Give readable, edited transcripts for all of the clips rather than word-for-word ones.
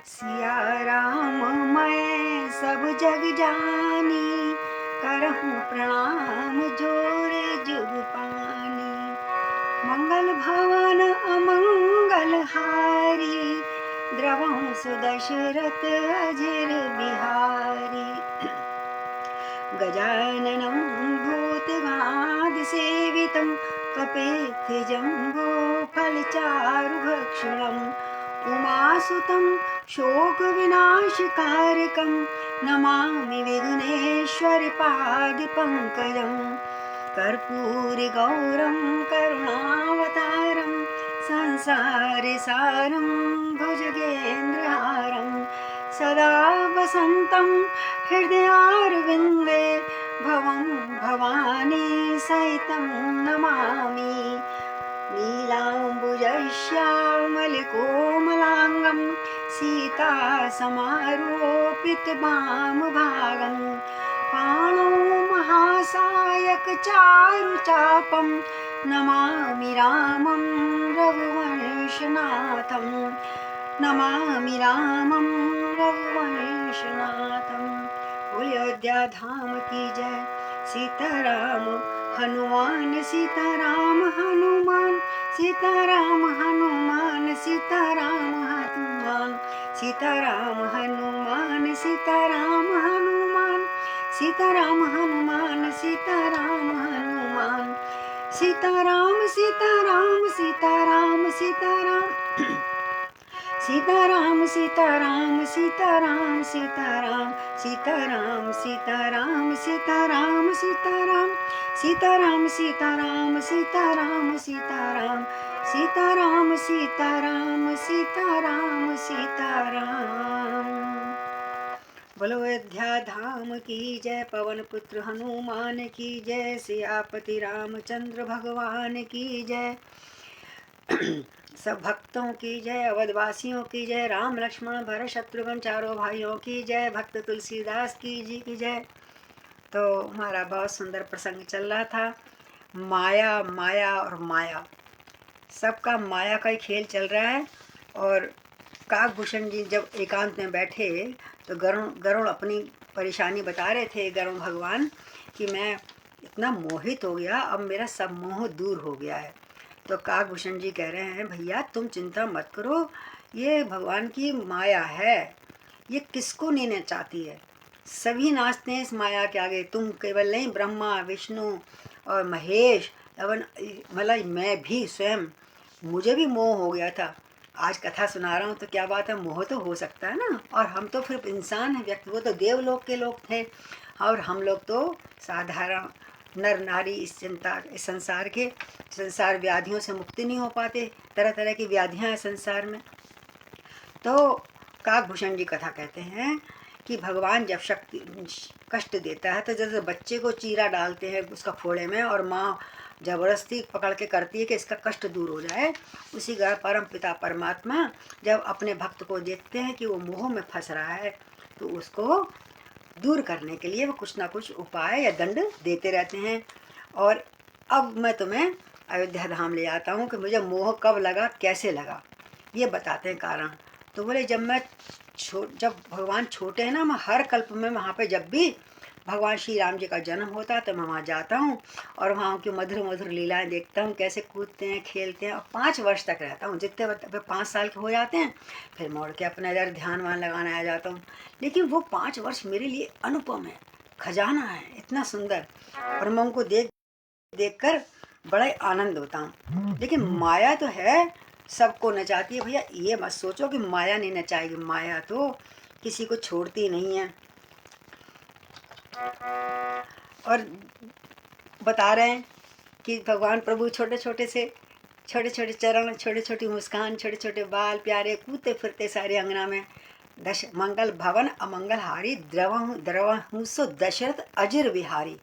सिया राम मैं सब जग जानी, करहूँ प्रणाम जोरे जुग पानी। मंगल भवन अमंगल हारी, द्रवहु सुदशरथ अजिर बिहारी। गजाननं भूतगणाद सेवितं, कपेति जम्बो फलचारुभक्षणम्। उमासुतं शोकविनाशकारकं, नमामि विघ्नेश्वरपादपङ्कजं। कर्पूरगौरं करुणावतारं, संसारसारं भुजगेन्द्रहारं। सदा वसन्तं हृदयारविन्दे, भवं भवानी सहितं नमामि। नीलाम्बुजश्यामलकोमलाङ्गं, सीतासमारोपितवामभागं। पाणौ महासायकचारुचापं, नमामि रामं रघुवंशनाथं। नमामि रामं रघुवंशनाथं। अयोध्या धाम की जय। सीताराम हनुमान, सीताराम हनुमान, सीताराम हनुमान, सीताराम हनुमान, सीताराम हनुमान, सीताराम हनुमान, सीताराम हनुमान, सीताराम हनुमान। सीताराम सीताराम सीताराम सीताराम, सीताराम सीताराम सीताराम सीताराम, सीताराम सीताराम सीताराम सीताराम, सीताराम सीताराम सीताराम सीताराम, सीताराम सीताराम सीताराम सीताराम। बोलो अयोध्या धाम की जय। पवन पुत्र हनुमान की जय। सियापति रामचंद्र भगवान की जय। सब भक्तों की जय। अवधवासियों की जय। राम लक्ष्मण भरत शत्रुघ्न चारों भाइयों की जय। भक्त तुलसीदास की जी की जय। तो हमारा बहुत सुंदर प्रसंग चल रहा था। माया माया और माया, सबका माया का ही खेल चल रहा है। और काकभूषण जी जब एकांत में बैठे तो गरुण अपनी परेशानी बता रहे थे, गरुण भगवान, कि मैं इतना मोहित हो गया, अब मेरा सब मोह दूर हो गया है। तो काकभूषण जी कह रहे हैं, भैया तुम चिंता मत करो, ये भगवान की माया है, ये किसको नहीं नचाती है। सभी नाचते हैं इस माया के आगे। तुम केवल नहीं, ब्रह्मा विष्णु और महेश, मतलब मैं भी स्वयं, मुझे भी मोह हो गया था। आज कथा सुना रहा हूँ तो क्या बात है, मोह तो हो सकता है ना। और हम तो फिर इंसान हैं, व्यक्ति, वो तो देवलोक के लोग थे और हम लोग तो साधारण नर नारी। इस संसार व्याधियों से मुक्ति नहीं हो पाते, तरह तरह की व्याधियाँ हैं संसार में। तो काकभूषण जी कथा कहते हैं कि भगवान जब शक्ति कष्ट देता है तो जैसे बच्चे को चीरा डालते हैं उसका फोड़े में, और माँ जबरदस्ती पकड़ के करती है कि इसका कष्ट दूर हो जाए, उसी का परम पिता परमात्मा जब अपने भक्त को देखते हैं कि वो मोह में फंस रहा है तो उसको दूर करने के लिए वो कुछ ना कुछ उपाय या दंड देते रहते हैं। और अब मैं तुम्हें अयोध्या धाम ले आता हूँ कि मुझे मोह कब लगा, कैसे लगा, ये बताते हैं कारण। तो बोले जब भगवान छोटे हैं ना, मैं हर कल्प में वहाँ पे जब भी भगवान श्री राम जी का जन्म होता है तो मैं वहाँ जाता हूँ और वहाँ उनकी मधुर मधुर लीलाएं देखता हूँ, कैसे कूदते हैं खेलते हैं। और 5 वर्ष तक रहता हूँ, जितने 5 साल के हो जाते हैं फिर मोड़ के अपना इधर ध्यान वान लगाने आ जाता हूँ। लेकिन वो 5 वर्ष मेरे लिए अनुपम है, खजाना है, इतना सुंदर। और मैं उनको देख कर बड़ा ही आनंद होता हूँ। लेकिन माया तो है, सबको नचाती है। भैया ये मत सोचो कि माया नहीं नचाएगी, माया तो किसी को छोड़ती नहीं है। और बता रहे हैं कि भगवान प्रभु छोटे छोटे छोटे चरण, छोटे छोटी मुस्कान, छोटे छोटे बाल, प्यारे कूदते फिरते सारे अंगना में। मंगल भवन अमंगल हारी, द्रवहु सो दशरथ अजिर विहारी।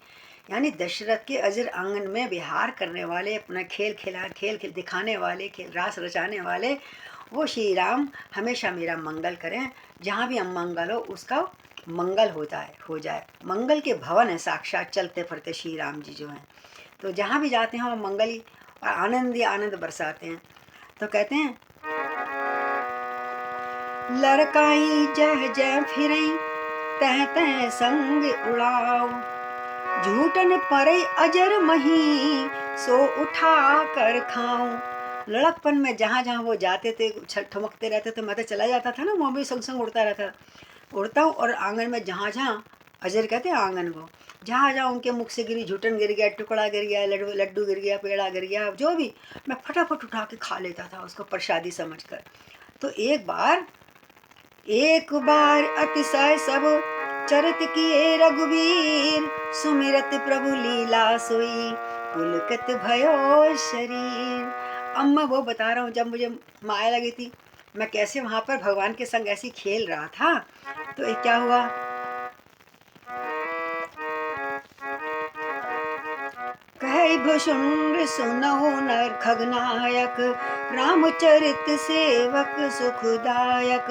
यानी दशरथ के अजिर आंगन में विहार करने वाले, अपना खेल दिखाने वाले, खेल रास रचाने वाले वो श्री राम हमेशा मेरा मंगल करें। जहाँ भी अमंगल हो उसका मंगल हो जाए। मंगल के भवन है साक्षात, चलते फिरते श्री राम जी जो हैं। तो जहाँ भी जाते हैं वो मंगल ही और आनंद ही आनंद बरसाते हैं। तो कहते हैं लड़काई जह जह फिरई तह तह संग उड़ाओ, झूठन परई अजर मही सो उठा कर खाऊं। लड़कपन में जहाँ जहाँ वो जाते थे ठमकते रहते थे, मैं तो चला जाता था ना, मैं भी संग संग उड़ता रहता, उड़ता हूँ। और आंगन में जहाँ जहाँ, अजर कहते हैं आंगन को, जहाँ जहाँ उनके मुख से गिरी, झूठन गिर गया, टुकड़ा गिर गया, लड्डू गिर गया, पेड़ा गिर गया, जो भी, मैं फटाफट उठा के खा लेता था उसको प्रसादी समझकर। तो एक बार अतिशय सब चरित किए रघुवीर, सुमिरत प्रभु लीला सोई पुलकत भयो शरीर। अब मैं वो बता रहा हूँ, जब मुझे माया लगी थी, मैं कैसे वहाँ पर भगवान के संग ऐसे खेल रहा था। तो एक क्या हुआ, कह भुषुंड सुनौ नर खगनायक, रामचरित सेवक सुखदायक।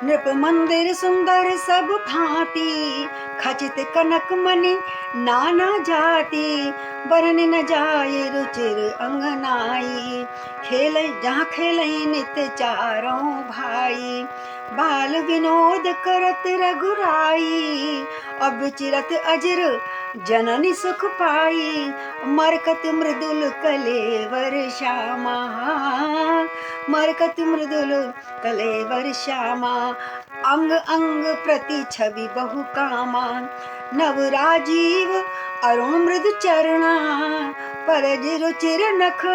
नृप मंदिर सुंदर सब भांति, खचित कनक मणि नाना जाति। बरन न जाय रुचिर अंगनाई, खेल जहाँ खेल नित चारों भाई। बाल विनोद करत रघुराई, अब चिरत अजर जननी सुख पाई। मरकत मृदुल कलेवर श्यामा, मरकत मृदुल कलेवर श्यामा। अंग अंग प्रति छवि बहु कामा, नव राजीव अरुण मृदु चरणा। परज रुचिर नख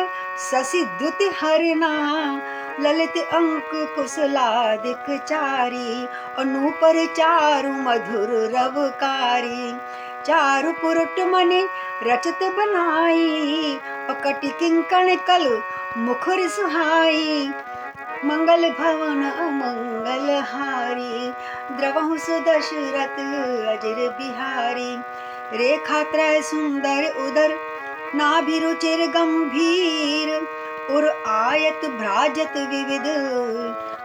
शशि द्युति हरिणा, ललित अंक कुशलादिक चारी। अनूपर चारु मधुर रवकारी, चारु पुरुट मणि रचत बनाई। कटि किंकण कल मुखर सुहाई, मंगल भवन अमंगल हारी। द्रवहु सुदशरथ अजर बिहारी, रेखा त्रय सुंदर उदर नाभि रुचिर गंभीर। उर आयत भ्राजत विविध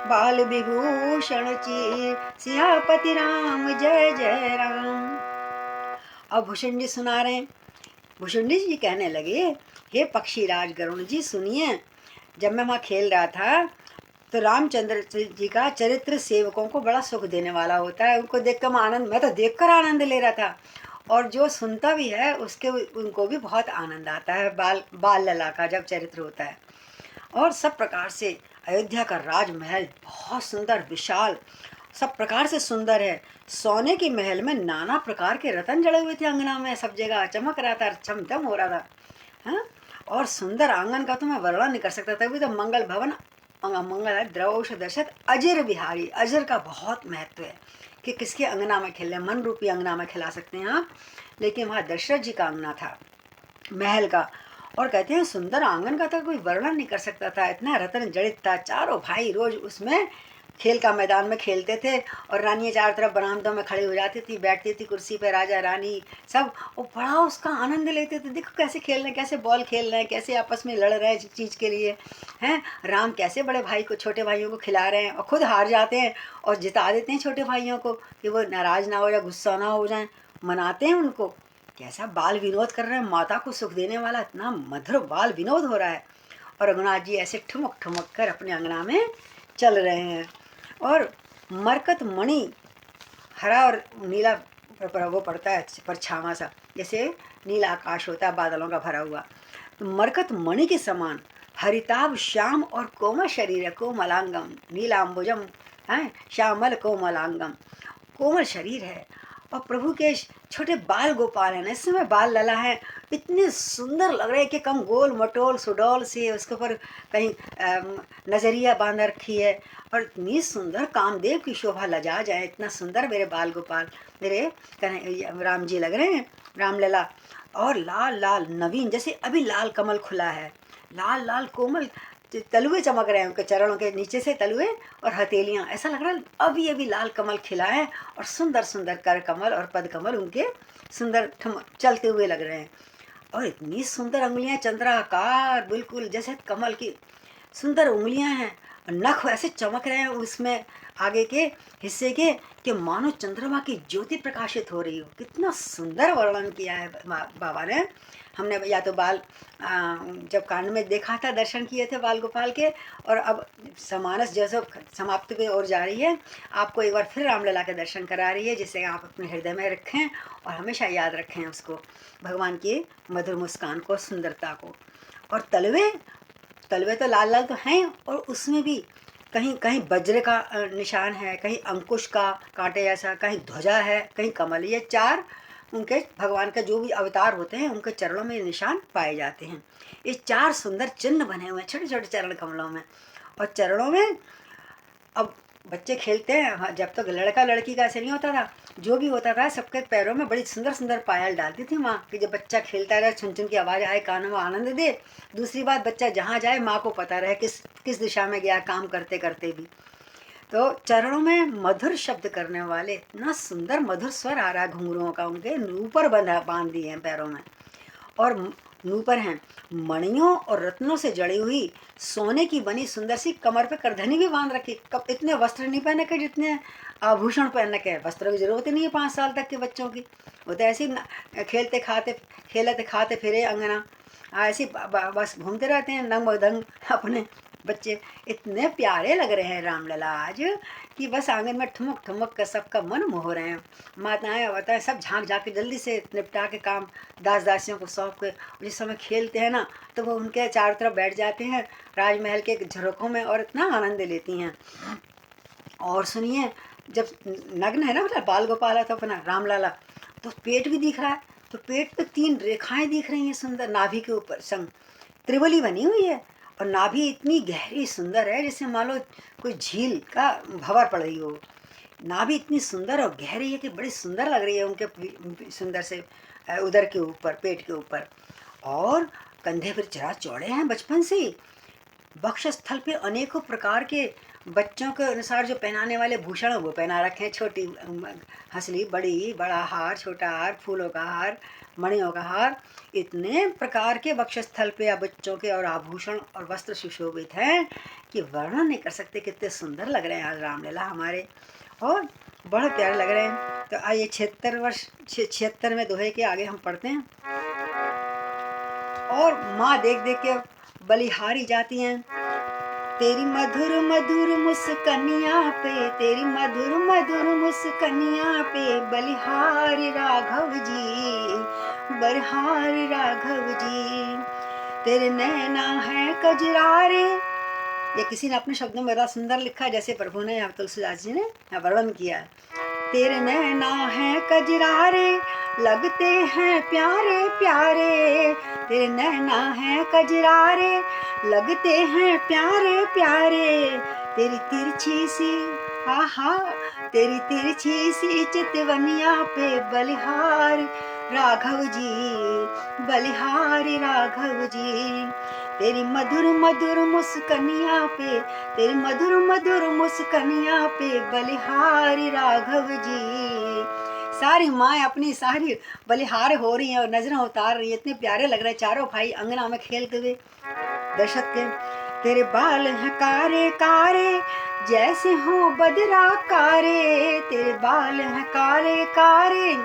बाल विभूषण चीर। सियापति राम जय जय राम। अब भूषण जी सुना रहे हैं। भूषण जी कहने लगे, हे पक्षीराज गरुण जी सुनिए, जब मैं वहाँ खेल रहा था तो रामचंद्र जी का चरित्र सेवकों को बड़ा सुख देने वाला होता है। उनको देखकर मैं तो देखकर आनंद ले रहा था, और जो सुनता भी है उसके उनको भी बहुत आनंद आता है। बाल लला का जब चरित्र होता है, और सब प्रकार से अयोध्या का राजमहल बहुत सुंदर विशाल, सब प्रकार से सुंदर है। सोने के महल में नाना प्रकार के रतन जड़े हुए थे, अंगना में सब जगह चमक रहा था, चमचम हो रहा था। हाँ, और सुंदर आंगन का तो मैं वर्णन नहीं कर सकता। तभी तो मंगल भवन मंगल द्रवौष दशरथ अजर बिहारी। अजर का बहुत महत्व है कि किसके अंगना में खेल रहे, मन रूपी अंगना में खिला सकते हैं आप, लेकिन वहाँ दशरथ जी का अंगना था महल का। और कहते हैं सुंदर आंगन का तो कोई वर्णन नहीं कर सकता था, इतना रतन जड़ित था। चारों भाई रोज उसमें खेल का मैदान में खेलते थे, और रानियाँ चारों तरफ बरामदों में खड़ी हो जाती थी, बैठती थी कुर्सी पे, राजा रानी सब, और बड़ा उसका आनंद लेते थे। देखो कैसे खेल रहे हैं, कैसे बॉल खेल रहे हैं, कैसे आपस में लड़ रहे हैं चीज़ के लिए हैं। राम कैसे बड़े भाई को, छोटे भाइयों को खिला रहे हैं, और खुद हार जाते हैं और जिता देते हैं छोटे भाइयों को कि वो नाराज़ ना हो जाए, गुस्सा ना हो जाए, मनाते हैं उनको। कैसा बाल विनोद कर रहे हैं, माता को सुख देने वाला इतना मधुर बाल विनोद हो रहा है। और रघुनाथ जी ऐसे ठुमक ठुमक कर अपने अंगना में चल रहे हैं। और मरकत मणि, हरा और नीला वो पड़ता है परछावा सा, जैसे नीला आकाश होता है बादलों का भरा हुआ। तो मरकत मणि के समान हरिताभ श्याम और कोमल शरीर है, कोमलांगम नीलाम्बुजम है, श्यामल कोमलांगम, कोमल शरीर है। और प्रभु के छोटे बाल गोपाल हैं, इस समय बाल लला है, इतने सुंदर लग रहे हैं कि कम गोल मटोल सुडौल से उसके ऊपर कहीं नजरिया बांध रखी है, और इतनी सुंदर कामदेव की शोभा लजा जाए, इतना सुंदर मेरे बाल गोपाल, मेरे राम जी लग रहे हैं, रामलला। और लाल लाल नवीन, जैसे अभी लाल कमल खुला है, लाल लाल कोमल तलुए चमक रहे हैं उनके चरणों के नीचे से, तलुए और हथेलियाँ, ऐसा लग रहा है अभी अभी लाल कमल खिला है, और सुंदर सुंदर कर कमल और पद कमल उनके सुंदर चलते हुए लग रहे हैं। और इतनी सुंदर उंगलियां, चंद्राकार बिल्कुल जैसे कमल की सुंदर उंगलियां हैं, नख ऐसे चमक रहे हैं उसमें आगे के हिस्से के कि मानो चंद्रमा की ज्योति प्रकाशित हो रही हो। कितना सुंदर वर्णन किया है बाबा ने। हमने या तो बाल जब कांड में देखा था, दर्शन किए थे बाल गोपाल के, और अब समानस जैसे समाप्ति पे और जा रही है, आपको एक बार फिर रामलला के दर्शन करा रही है, जिसे आप अपने हृदय में रखें और हमेशा याद रखें उसको, भगवान की मधुर मुस्कान को, सुंदरता को। और तलवे तलवे तो लाल लाल तो हैं, और उसमें भी कहीं कहीं वज्र का निशान है, कहीं अंकुश का कांटे जैसा, कहीं ध्वजा है, कहीं कमल। ये चार उनके भगवान का जो भी अवतार होते हैं उनके चरणों में निशान पाए जाते हैं। ये चार सुंदर चिन्ह बने हुए हैं छोटे छोटे चरण कमलों में। और चरणों में अब बच्चे खेलते हैं, हाँ, जब तक लड़का लड़की का ऐसे नहीं होता था, जो भी होता था सबके पैरों में बड़ी सुंदर सुंदर पायल डालती थी माँ, कि जब बच्चा खेलता रहे, छुन छुन की आवाज़ आए, कानों में आनंद दे। दूसरी बात, बच्चा जहाँ जाए माँ को पता रहे किस किस दिशा में गया, काम करते करते भी। तो चरणों में मधुर शब्द करने वाले, इतना सुंदर मधुर स्वर आ रहा है घुंघरुओं का, उनके नूपुर बांध दिए हैं पैरों में। और नूपुर हैं मणियों और रत्नों से जड़ी हुई, सोने की बनी सुंदर सी, कमर पे करधनी भी बांध रखी। कब इतने वस्त्र नहीं पहने के जितने आभूषण पहनने के। वस्त्रों की जरूरत ही नहीं है 5 साल तक के बच्चों की, वो तो ऐसे ही खेलते खाते फिरे अंगना, ऐसे बस घूमते रहते हैं नंग मदंग अपने बच्चे। इतने प्यारे लग रहे हैं रामलला आज कि बस आंगन में ठुमक ठुमक कर सबका मन मोह रहे हैं। माताएं बताएं सब झांक झाँक के जल्दी से निपटा के काम दास दासियों को सौंप के, जिस समय खेलते हैं ना तो वो उनके चारों तरफ बैठ जाते हैं राजमहल के झरोकों में और इतना आनंद लेती हैं। और सुनिए, जब नग्न है ना, मतलब बाल गोपाल तो अपना रामलला, तो पेट भी दिख रहा है। तो पेट पे 3 रेखाएं दिख रही हैं सुंदर, नाभि के ऊपर संग त्रिवली बनी हुई है। और नाभि इतनी गहरी सुंदर है जैसे मान लो कोई झील का भंवर पड़ रही हो। नाभि इतनी सुंदर और गहरी है कि बड़ी सुंदर लग रही है उनके सुंदर से उदर के ऊपर, पेट के ऊपर। और कंधे पर जरा चौड़े हैं बचपन से ही। वक्षस्थल पे अनेकों प्रकार के बच्चों के अनुसार जो पहनाने वाले भूषण वो पहना रखे हैं। छोटी हंसली, बड़ी, बड़ा हार, छोटा हार, फूलों का हार, मणियों का हार, इतने प्रकार के वक्षस्थल पे बच्चों के और आभूषण और वस्त्र सुशोभित हैं कि वर्णन नहीं कर सकते कितने सुंदर लग रहे हैं आज रामलला हमारे, और बड़े प्यारे लग रहे हैं। तो आइए 76 में दोहे के आगे हम पढ़ते हैं। और माँ देख देख के बलिहारी जाती हैं। तेरी मधुर मधुर मुस्कनिया पे, तेरी मधुर मधुर मुस्कनिया पे बलिहारी राघव जी, बलिहारी राघव जी। तेरे नैना है कजरारे, ये किसी ने अपने शब्दों में बड़ा सुंदर लिखा, जैसे प्रभु ने या तुलसीदास जी ने वर्णन किया। तेरे नैना है कजरारे, लगते हैं प्यारे प्यारे, तेरे नैना है कजरारे, लगते हैं प्यारे प्यारे। तेरी तिरछी सी, आहा, तेरी तिरछी सी चितवनिया पे बलिहार राघव जी, बलिहारी राघव जी। तेरी मधुर मधुर मुस्कनिया पे, तेरी मधुर मधुर मुस्कनिया पे बलिहारी राघव जी। सारी माएँ अपनी सारी बलिहार हो रही हैं और नजरें उतार रही हैं, इतने प्यारे लग रहे हैं चारों भाई अंगना में खेलते हुए दशरथ के। तेरे बाल हैं कारे कारे, जैसे हो बदरा कारे, तेरे बाल हैं कारे कारे,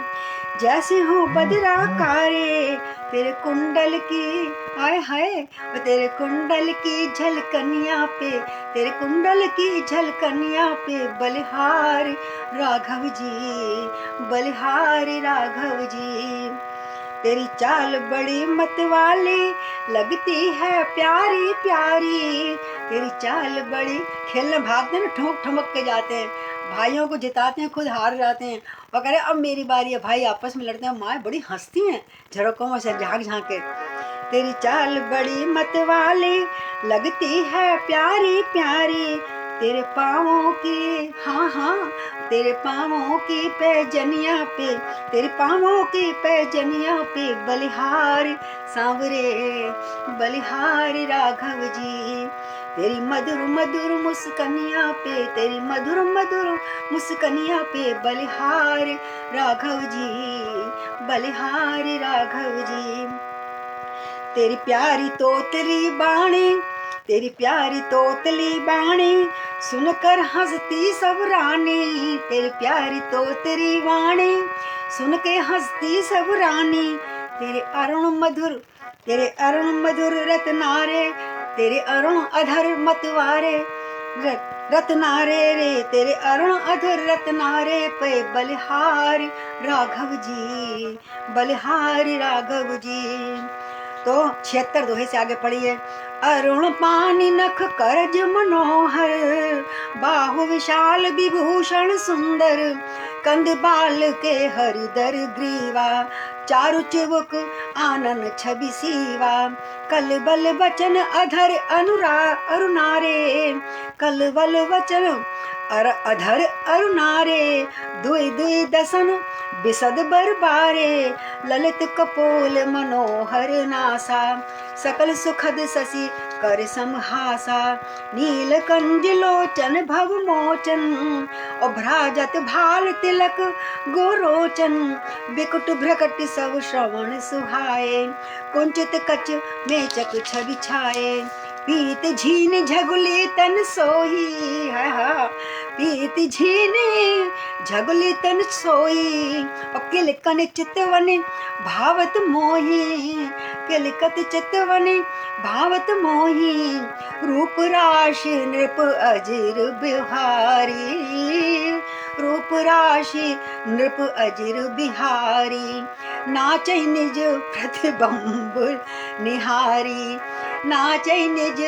जैसे हो बदरा कारे। तेरे कुंडल की, आय हाय, तेरे कुंडल की झलकनिया पे, तेरे कुंडल की झलकनिया पे बलिहार राघव जी, बलिहारी राघव जी। तेरी चाल बड़ी मतवाली, लगती है प्यारी प्यारी, तेरी चाल बड़ी। खेलने भागते हैं ना, ठुमक ठुमक के जाते हैं, भाइयों को जिताते हैं, खुद हार जाते हैं, और कह रहे अब मेरी बारी है। भाई आपस में लड़ते हैं, माँ बड़ी हंसती हैं झड़कों में से झाँक झाँक के। तेरी चाल बड़ी मतवाली, लगती है प्यारी प्यारी, तेरे पाँवों की, हाँ हाँ, तेरे पाँवों की पैजनिया पे, तेरे पाँवों की पैजनिया पे बलिहारी सांवरे, बलिहारी राघव जी। तेरी मधुर मधुर मुस्कनिया पे, तेरी मधुर मधुर मुस्कनिया पे बलिहारी राघव जी, बलिहारी राघव जी। तेरी प्यारी तोतली बाणी, तेरी प्यारी तोतली बाणी सुनकर हंसती सब रानी, तेरी प्यारी तोतली वाणी सुन के हंसती सब रानी। तेरे अरुण मधुर रत्नारे, तेरे अरुण अधर मतवारे रत्नारे रे, तेरे अरुण अधर रत्नारे पे बलिहारी राघव जी, बलिहारी राघव जी। तो 76 दोहे से आगे पढ़िए। अरुण पानी नख करज मनोहर, बाहु विशाल विभूषण सुंदर, कंद बाल के हरिदर ग्रीवा, चारु चिबुक आनन छवि सीवा। कल बल वचन अधर अरुणारे, कल बल वचन अधर अरुणारे, दुई दुई दसन बिसद बरबारे, ललित कपोल मनोहर नासा, सकल सुखद शशि कर समहासा। नील कंज लोचन भव मोचन, भ्राजत भाल तिलक गोरोचन, बिकुट भ्रकट सब श्रवण सुहाए, कुंचित कच मेचक छवि छाए। पीत झीन झगुली तन सोही, पीत झीनी झगुली तन सोई, और किलकन चितवन भावत मोही, किलकत चितवन भावत मोही। रूप राशि नृप अजिर बिहारी, रूप राशि नृप अजिर बिहारी। नाचै निज प्रतिबिंब निहारी, नाचै निज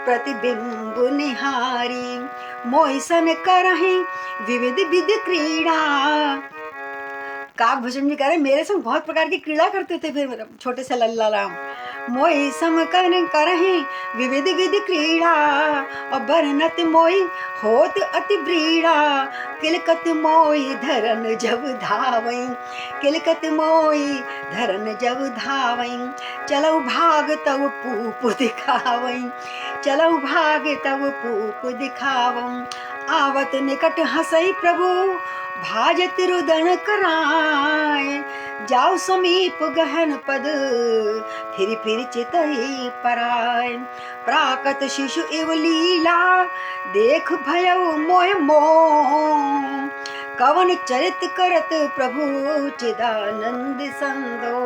प्रतिबिंब निहारी। मोहिसन करहि विविध विधि क्रीड़ा। काकभूषण जी कह रहे मेरे संग बहुत प्रकार की क्रीड़ा करते थे फिर छोटे से लल्ला राम। मोहि सम करहि विविध विधि क्रीड़ा, और बरनत मोहि होत अति व्रीड़ा। किलकत मोहि धरन जब धावई, किलकत मोहि धरन जब धावई। चलऊ भाग तब पूप दिखावई, चलऊ भाग तब पूप दिखावई। आवत निकट हंसई प्रभु भाजत रुदन कराए, जाऊ समीप गहन पद फिर चितई पराय। प्राकत शिशु इव लीला देख भयउ मोह मोह, कवन चरित करत प्रभु चिदानंद संदो।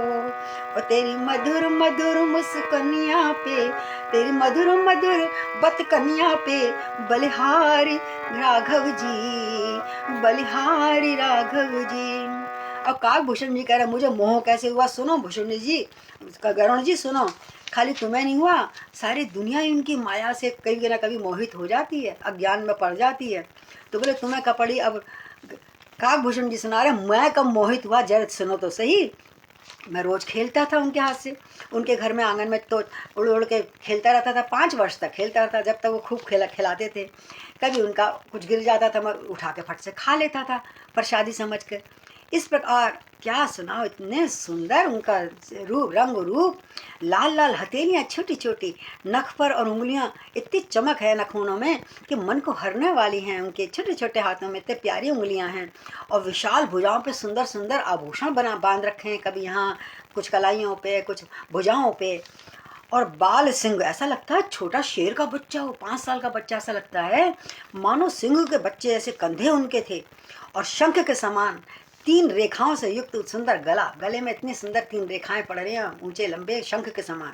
और तेरी मधुर मधुर मुस्कनिया पे, तेरी मधुर मधुर बतकनिया पे बलिहारी राघव जी, बलिहारी राघव जी। अब काकभूषण जी कह रहे मुझे मोह कैसे हुआ, सुनो भूषण जी, गरुण जी सुनो। खाली तुम्हें नहीं हुआ, सारी दुनिया इनकी माया से कभी ना कभी मोहित हो जाती है, अज्ञान में पड़ जाती है। तो बोले तुम्हें कपड़ी। अब काकभूषण जी सुना रहे मैं कब मोहित हुआ, जरा सुनो तो सही। मैं रोज़ खेलता था उनके हाथ से, उनके घर में आंगन में तो उड़ उड़ के खेलता रहता था। 5 वर्ष तक खेलता रहता, जब तक वो खूब खिलाते थे। कभी उनका कुछ गिर जाता था, मैं उठा के फट से खा लेता था प्रसादी समझ कर। इस प्रकार क्या सुनाओ, इतने सुंदर उनका रूप, रंग रूप, लाल लाल हथेलियाँ छोटी छोटी, नख पर और उंगलियाँ इतनी चमक है नखूनों में कि मन को हरने वाली हैं। उनके छोटे छोटे हाथों में इतने प्यारी उंगलियाँ हैं, और विशाल भुजाओं पे सुंदर सुंदर आभूषण बांध रखे हैं, कभी यहाँ कुछ कलाइयों पे, कुछ भुजाओं पे। और बाल सिंह, ऐसा लगता है छोटा शेर का बच्चा हो, 5 साल का बच्चा ऐसा लगता है, मानो सिंह के बच्चे ऐसे कंधे उनके थे। और शंख के समान 3 रेखाओं से युक्त सुंदर गला, गले में इतनी सुंदर 3 रेखाएं पड़ रही हैं, ऊंचे लंबे शंख के समान।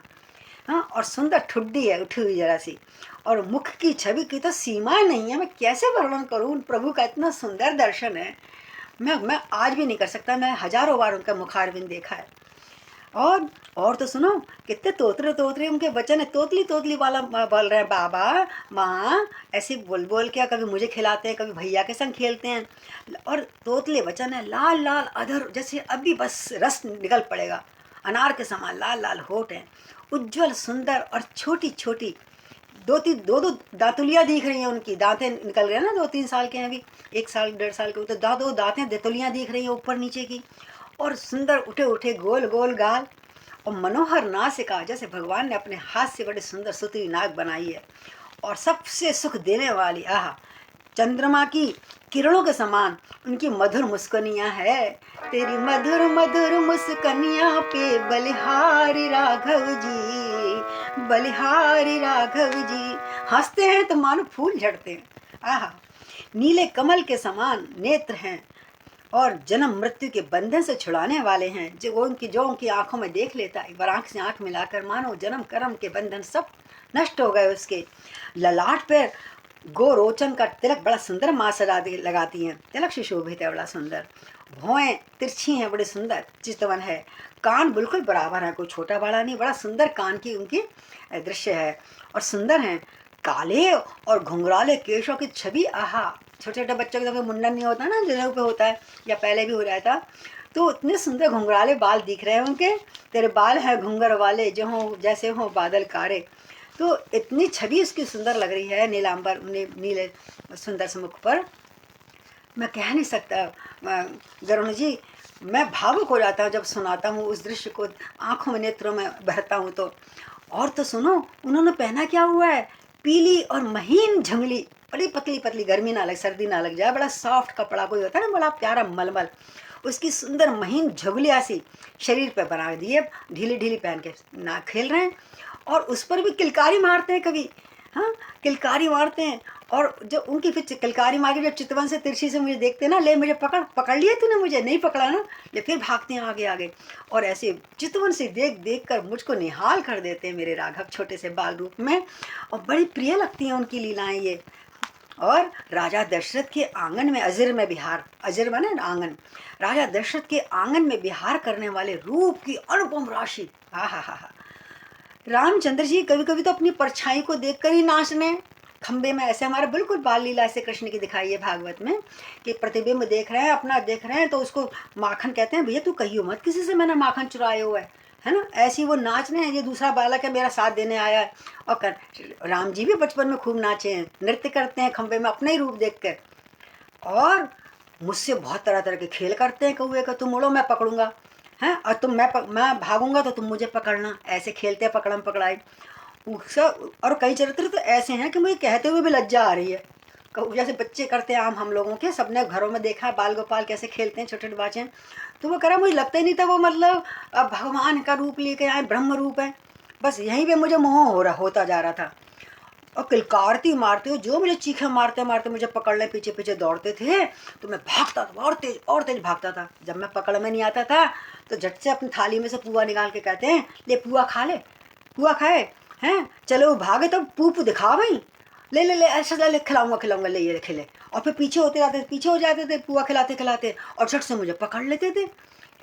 हाँ, और सुंदर ठुड्डी है उठी हुई जरा सी, और मुख की छवि की तो सीमा नहीं है। मैं कैसे वर्णन करूँ, उन प्रभु का इतना सुंदर दर्शन है, मैं आज भी नहीं कर सकता। मैं हजारों बार उनका मुखारविंद देखा है। और तो सुनो, कितने तोतरे तोतरे उनके वचन है। तोतली तोतली वाला बोल रहे हैं, बाबा माँ ऐसे बोल बोल के कभी मुझे खिलाते हैं, कभी भैया के संग खेलते हैं। और तोतले वचन है, लाल लाल अधर, जैसे अभी बस रस निकल पड़ेगा, अनार के समान लाल लाल होठ हैं, उज्ज्वल सुंदर, और छोटी छोटी दो दांतुलियाँ दिख रही हैं उनकी, दांतें निकल रहे हैं ना, 2-3 साल के हैं अभी, 1 साल 1.5 साल के, तो 2 दांतें दांतुलियाँ दिख रही हैं ऊपर नीचे की, और सुंदर उठे उठे गोल गोल गाल, और मनोहर नासिका, जैसे भगवान ने अपने हाथ से बड़े सुंदर सुतरी नाक बनाई है, और सबसे सुख देने वाली, आह, चंद्रमा की किरणों के समान उनकी मधुर मुस्कनियाँ है। तेरी मधुर मधुर मुस्कनियाँ पे बलिहारी राघव जी, बलिहारी राघव जी। हंसते हैं तो मानो फूल झड़ते हैं। आहा, नीले कमल के समान नेत्र हैं और जन्म मृत्यु के बंधन से छुड़ाने वाले हैं। जो उनकी आंखों में देख लेता है, एक बार आंख से आंख मिलाकर मानो जन्म कर्म के बंधन सब नष्ट हो गए उसके। ललाट पर गोरोचन का तिलक बड़ा सुंदर माँ लगाती हैं, तिलक सुशोभित है, बड़ा सुंदर। भौएं तिरछी हैं, बड़ी सुंदर चितवन है। कान बिल्कुल बराबर है, कोई छोटा बड़ा नहीं, बड़ा सुंदर कान की उनकी दृश्य है और सुंदर हैं। काले और घुंघराले केशों की छवि, आहा, छोटे छोटे बच्चों के जब मुंडन नहीं होता ना, जनेऊ पे होता है या पहले भी हो रहा था, तो इतने सुंदर घुंघराले बाल दिख रहे हैं उनके। तेरे बाल हैं घुंघर वाले, जो हों जैसे हों बादल कारे। तो इतनी छवि उसकी सुंदर लग रही है नीलांबर नीले सुंदर से मुख पर, मैं कह नहीं सकता गरुण जी। मैं भावुक हो जाता हूँ जब सुनाता हूँ उस दृश्य को, आंखों में नेत्रों में बहता हूँ तो। और तो सुनो, उन्होंने पहना क्या हुआ है, पीली और महीन झंगली, बड़ी पतली पतली, गर्मी ना लगे सर्दी ना लग जाए, बड़ा सॉफ्ट कपड़ा कोई होता है ना, बड़ा प्यारा मलमल, उसकी सुंदर महीन झुगलिया सी शरीर पर बना दिए, ढीली ढीली पहन के ना खेल रहे हैं। और उस पर भी किलकारी मारते हैं कभी, हाँ किलकारी मारते हैं। और जब उनकी फिर किलकारी मार के जब चितवन से तिरछी से मुझे देखते ना, ले मुझे पकड़ लिया तूने, मुझे नहीं पकड़ा ना, ले फिर भागते हैं आगे आगे। और ऐसे चितवन से देख देख कर मुझको निहाल कर देते हैं मेरे राघव, छोटे से बाल रूप में, और बड़ी प्रिय लगती हैं उनकी लीलाएं ये। और राजा दशरथ के आंगन में अजर में बिहार, अजर माने आंगन, राजा दशरथ के आंगन में बिहार करने वाले रूप की अनुपम राशि। हा हा हा हा। रामचंद्र जी कभी कभी तो अपनी परछाई को देखकर ही नाचने खंबे में, ऐसे हमारे बिल्कुल बाल लीला ऐसे कृष्ण की दिखाई है भागवत में, कि प्रतिबिंब देख रहे हैं, अपना देख रहे हैं, तो उसको माखन कहते हैं। भैया तू कहियो मत किसी से मैंने माखन चुराया हुआ है ना, ऐसी वो नाच रहे हैं। ये दूसरा बालक है मेरा साथ देने आया है। और राम जी भी बचपन में खूब नाचे हैं, नृत्य करते हैं खंबे में अपना ही रूप देख कर। और मुझसे बहुत तरह तरह के खेल करते हैं, कौए का तुम उड़ो मैं पकड़ूंगा, हैं, और तुम मैं भागूंगा तो तुम मुझे पकड़ना, ऐसे खेलते हैं पकड़म पकड़ाई। और कई चरित्र तो ऐसे हैं कि मुझे कहते हुए भी लज्जा आ रही है, जैसे बच्चे करते हैं आम हम लोगों के, सबने घरों में देखा है बाल गोपाल कैसे खेलते हैं, छोटे छोटे बच्चे। तो वो कह रहा मुझे लगता ही नहीं था वो मतलब भगवान का रूप लेके आए, ब्रह्म रूप है। बस यहीं पे मुझे मोह होता जा रहा था। और किलकारती मारते हो, जो मुझे चीखे मारते मारते मुझे पकड़ने पीछे पीछे दौड़ते थे, तो मैं भागता था, और तेज भागता था। जब मैं पकड़ में नहीं आता था तो झट से अपनी थाली में से पुआ निकाल के कहते हैं ले पुआ खा ले, पुआ खाए हैं, चलो भागे तब पू दिखा भाई, ले ले ले ऐसा ले खिलाऊंगा ले ये खिले। और फिर पीछे होते जाते, पीछे हो जाते थे पुआ खिलाते खिलाते, और झट से मुझे पकड़ लेते थे।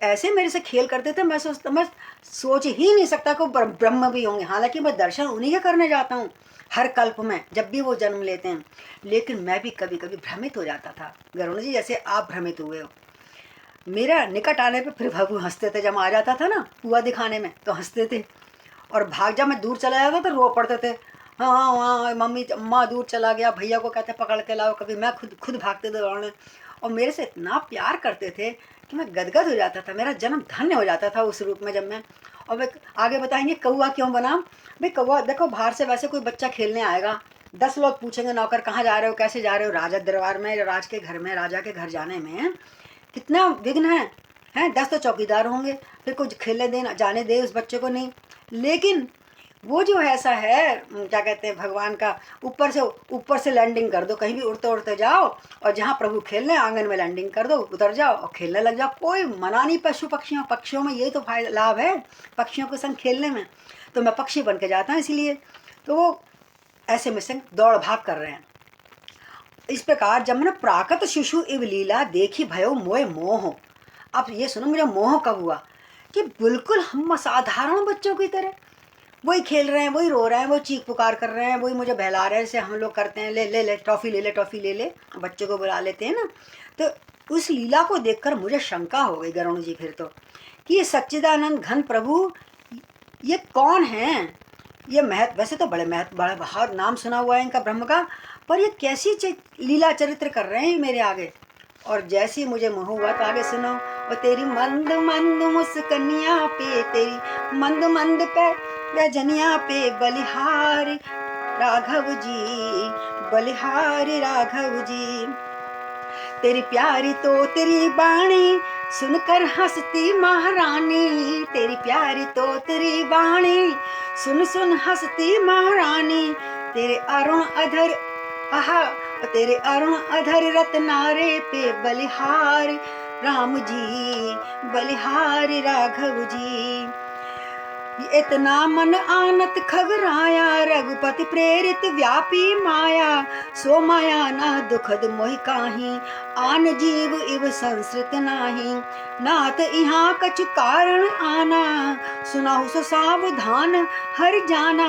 ऐसे मेरे से खेल करते थे। मैं सोच ही नहीं सकता कि ब्रह्म भी होंगे, हालांकि मैं दर्शन उन्हीं के करने जाता हूँ हर कल्प में जब भी वो जन्म लेते हैं। लेकिन मैं भी कभी कभी भ्रमित हो जाता था गरुण जी, जैसे आप भ्रमित हुए हो। मेरा निकट आने पे फिर भगू हंसते थे, जब आ जाता था ना पुआ दिखाने में तो हंसते थे। और भाग जब मैं दूर चला जाता तो रो पड़ते थे, हाँ हाँ हाँ मम्मी अम्मा दूर चला गया, भैया को कहते पकड़ के लाओ। कभी मैं खुद भागते थे दौड़ने। और मेरे से इतना प्यार करते थे कि मैं गदगद हो जाता था, मेरा जन्म धन्य हो जाता था उस रूप में जब मैं। और वे आगे बताएंगे कौआ क्यों बना। भाई कौआ देखो, बाहर से वैसे कोई बच्चा खेलने आएगा, 10 लोग पूछेंगे नौकर कहाँ जा रहे हो, कैसे जा रहे हो, राजा दरबार में, राज के घर में, राजा के घर जाने में कितना विघ्न है 10 तो चौकीदार होंगे, फिर कुछ खेलने देना जाने दे उस बच्चे को नहीं। लेकिन वो जो है ऐसा है, क्या कहते हैं भगवान का, ऊपर से लैंडिंग कर दो, कहीं भी उड़ते उड़ते जाओ, और जहाँ प्रभु खेलने आंगन में लैंडिंग कर दो, उतर जाओ और खेलने लग जाओ, कोई मना नहीं। पक्षियों में ये तो फायदा लाभ है, पक्षियों के संग खेलने में। तो मैं पक्षी बन के जाता हूँ इसीलिए। तो वो ऐसे में संग दौड़ भाग कर रहे हैं। इस प्रकार जब मैंने प्राकृत शिशु इव लीला देखी भयो मोए मोह। अब ये सुनो मुझे मोह कब हुआ, कि बिल्कुल हम साधारण बच्चों की तरह वही खेल रहे हैं, वही रो रहे हैं, वही चीख पुकार कर रहे हैं, वही मुझे बहला रहे हैं, जैसे हम लोग करते हैं, ले ले ले टॉफ़ी ले ले, टॉफ़ी ले ले, बच्चों को बुला लेते हैं ना। तो उस लीला को देखकर मुझे शंका हो गई गरुण जी फिर तो, कि ये सच्चिदानंद घन प्रभु ये कौन हैं, ये वैसे तो बड़ा बहुत नाम सुना हुआ है इनका ब्रह्म का, पर ये कैसी लीला चरित्र कर रहे हैं मेरे आगे। और जैसे मुझे मोह हुआ तो आगे सुनो, वो तेरी मंद मंद मुस्कनिया पे, तेरी मंद मंद पे रजनिया पे, बलिहारी राघव जी, बलिहारी राघव जी। तेरी प्यारी तो तेरी बाणी सुनकर हंसती महारानी, तेरी प्यारी तो तेरी बाणी सुन सुन हंसती महारानी। तेरे अरुण अधर आहा, तेरे अरुण अधर रत्नारे पे बलिहार राम जी, बलिहार राघव जी। इतना मन आनत खगराया, रघुपति प्रेरित व्यापी माया। सो माया ना दुखद मोहि काहि, आन जीव इव संसृत नाही। नात इहाँ कछु कारण आना, सुनाहु सो सावधान हर जाना।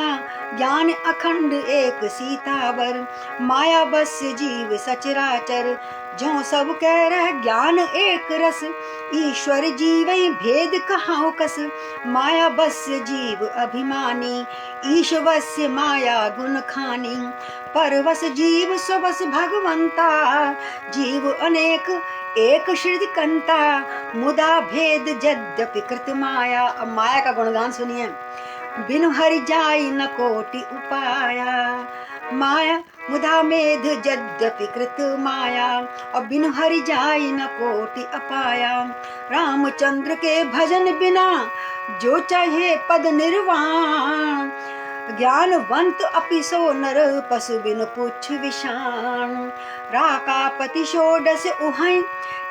ज्ञान अखंड एक सीतावर, माया बस जीव सचराचर। जो सब कह रह ज्ञान एक रस, ईश्वर जीवै भेद कहाउ कस। माया बस जीव अभिमानी, ईश्वस्य माया गुण खानी। परवश जीव स्वबस भगवंता, जीव अनेक एक श्रीकंता। मुदा भेद यद्यपि कृत माया। अब माया का गुणगान सुनिए। बिनु हरि जाई न कोटि उपाया, माया मुधा मेध यद्यपि कृत माया। और बिनु हरि जाई न कोटि अपाया। रामचंद्र के भजन बिना जो चाहे पद निर्वाण। ज्ञानवंत अपि सो नर पशु बिनु पुच्छ विषाण। राकापति षोडश उहै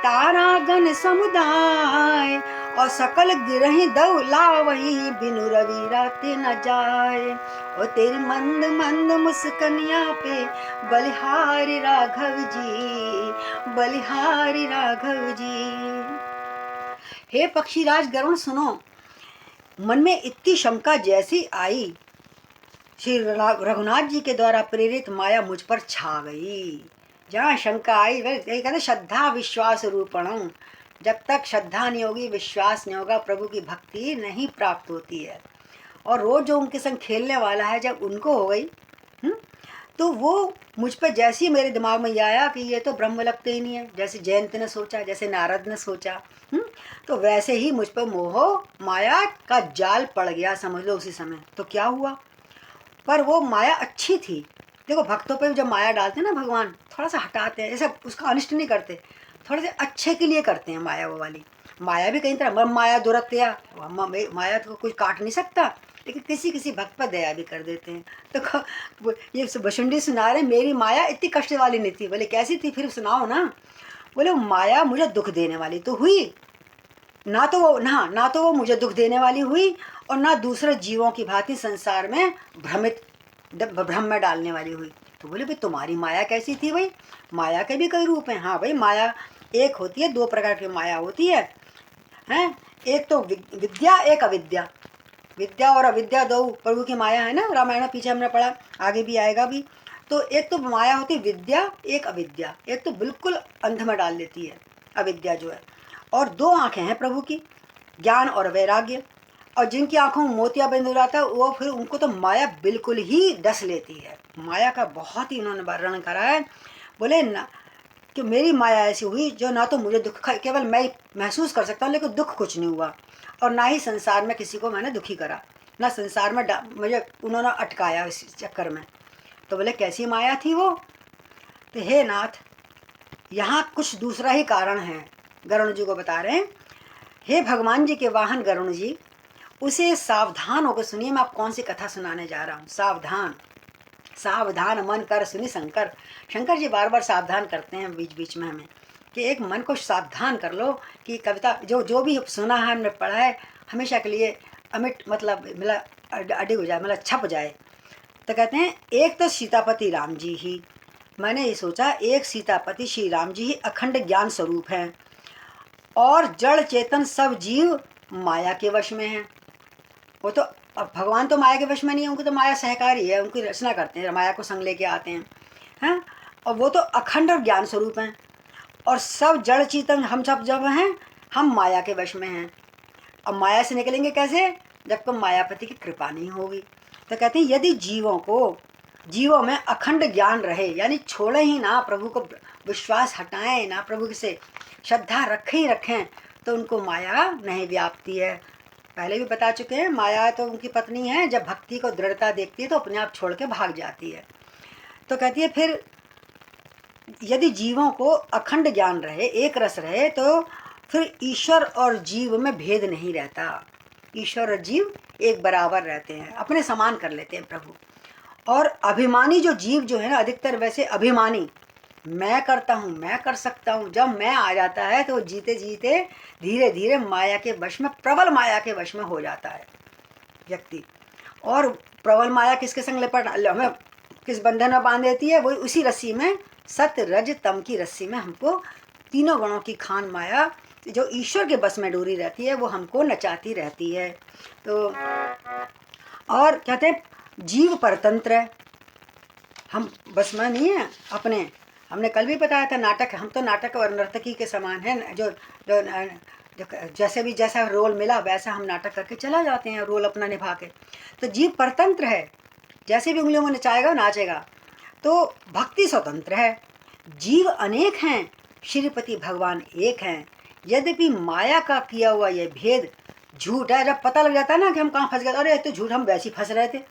तारा गण समुदाय। और सकल गिरहि दउ लावही, बिनु रवि राति न जाए। और तेरी मंद मंद मुस्कनिया पे बलिहारी राघव जी, बलिहारी राघव जी। हे पक्षीराज गरुण सुनो, मन में इतनी शंका जैसी आई, श्री रघुनाथ जी के द्वारा प्रेरित माया मुझ पर छा गई। जहाँ शंका आई वह कहते श्रद्धा विश्वास रूपणम। जब तक श्रद्धा नहीं होगी, विश्वास नहीं होगा, प्रभु की भक्ति नहीं प्राप्त होती है। और रोज जो उनके संग खेलने वाला है, जब उनको हो गई तो वो मुझ पर जैसे ही मेरे दिमाग में आया कि ये तो ब्रह्म लगते ही नहीं है, जैसे जयंत ने सोचा, जैसे नारद ने सोचा, तो वैसे ही मुझ पर मोह माया का जाल पड़ गया, समझ लो उसी समय। तो क्या हुआ, पर वो माया अच्छी थी। देखो भक्तों पे जब माया डालते हैं ना भगवान, थोड़ा सा हटाते हैं, ऐसा उसका अनिष्ट नहीं करते, थोड़े से अच्छे के लिए करते हैं माया। वो वाली माया भी कई तरह, माया दुरत्या, माया तो कोई काट नहीं सकता, लेकिन किसी किसी भक्त पर दया भी कर देते हैं। तो ये बशुंडी सुना रहे, मेरी माया इतनी कष्ट वाली नहीं थी। बोले कैसी थी, फिर सुनाओ ना। बोले माया मुझे दुख देने वाली तो हुई ना, तो वो मुझे दुख देने वाली हुई, और ना दूसरे जीवों की भांति संसार में भ्रम में डालने वाली हुई। तो बोले भाई तुम्हारी माया कैसी थी भाई? माया के भी कई रूप हैं। हाँ भाई, माया एक होती है, दो प्रकार की माया होती है, हैं? एक तो विद्या, एक अविद्या। विद्या और अविद्या दो प्रभु की माया है ना, रामायण में पीछे हमने पढ़ा, आगे भी आएगा भी। तो एक तो माया होती है विद्या, एक अविद्या। एक तो बिल्कुल अंध में डाल देती है अविद्या जो है। और दो आंखें हैं प्रभु की, ज्ञान और वैराग्य। और जिनकी आंखों में मोतिया बिंदु रहता है, वो फिर उनको तो माया बिल्कुल ही डस लेती है। माया का बहुत ही इन्होंने वर्णन करा है। बोले ना कि मेरी माया ऐसी हुई जो ना तो मुझे दुख केवल मैं महसूस कर सकता हूँ, लेकिन दुख कुछ नहीं हुआ, और ना ही संसार में किसी को मैंने दुखी करा, ना संसार में मुझे उन्होंने अटकाया इस चक्कर में। तो बोले कैसी माया थी वो? तो हे नाथ, यहाँ कुछ दूसरा ही कारण है। गरुण जी को बता रहे हैं, हे भगवान जी के वाहन गरुण जी, उसे सावधान होकर सुनिए। मैं आप कौन सी कथा सुनाने जा रहा हूँ। सावधान, सावधान मन कर सुनी शंकर। शंकर जी बार बार सावधान करते हैं बीच बीच में हमें, कि एक मन को सावधान कर लो कि कविता जो भी सुना है, हमने पढ़ा है, हमेशा के लिए अमिट मतलब अडिग हो जाए, मतलब छप जाए। तो कहते हैं एक तो सीतापति राम जी ही, मैंने ये सोचा एक सीतापति श्री राम जी ही अखंड ज्ञान स्वरूप हैं, और जड़ चेतन सब जीव माया के वश में हैं। वो तो अब भगवान तो माया के वश में नहीं है, उनको तो माया सहकारी है, उनकी रचना करते हैं, माया को संग लेके आते हैं, और वो तो अखंड और ज्ञान स्वरूप हैं। और सब जड़ चेतन हम सब जब हैं, हम माया के वश में हैं। अब माया से निकलेंगे कैसे? जब तक मायापति की कृपा नहीं होगी। तो कहते हैं यदि जीवों में अखंड ज्ञान रहे, यानी छोड़े ही ना, प्रभु को विश्वास हटाएं ना, प्रभु से श्रद्धा रखें, तो उनको माया नहीं व्यापती है। पहले भी बता चुके हैं, माया तो उनकी पत्नी है, जब भक्ति को दृढ़ता देखती है तो अपने आप छोड़ के भाग जाती है। तो कहती है फिर यदि जीवों को अखंड ज्ञान रहे, एक रस रहे, तो फिर ईश्वर और जीव में भेद नहीं रहता। ईश्वर और जीव एक बराबर रहते हैं, अपने समान कर लेते हैं प्रभु। और अभिमानी जो जीव जो है ना, अधिकतर वैसे अभिमानी, मैं करता हूँ, मैं कर सकता हूँ, जब मैं आ जाता है तो जीते जीते धीरे धीरे माया के वश में, प्रबल माया के वश में हो जाता है व्यक्ति। और प्रबल माया किसके संग लिपट, हमें किस बंधन में बांध देती है, वही उसी रस्सी में, सत्य रज तम की रस्सी में हमको तीनों गणों की खान माया जो ईश्वर के बस में डोरी रहती है, वो हमको नचाती रहती है। तो और कहते हैं जीव परतंत्र है, हम बस में नहीं है अपने। हमने कल भी बताया था, नाटक, हम तो नाटक और नर्तकी के समान हैं, जो जैसे भी जैसा रोल मिला वैसा हम नाटक करके चला जाते हैं, रोल अपना निभा के। तो जीव परतंत्र है, जैसे भी उंगलियों में नचाएगा नाचेगा। तो भक्ति स्वतंत्र है। जीव अनेक हैं, श्रीपति भगवान एक हैं। यद्यपि माया का किया हुआ यह भेद झूठ है। जब पता लग जाता है ना कि हम कहाँ फंस गए, अरे तो झूठ, हम वैसे ही फंस रहे थे।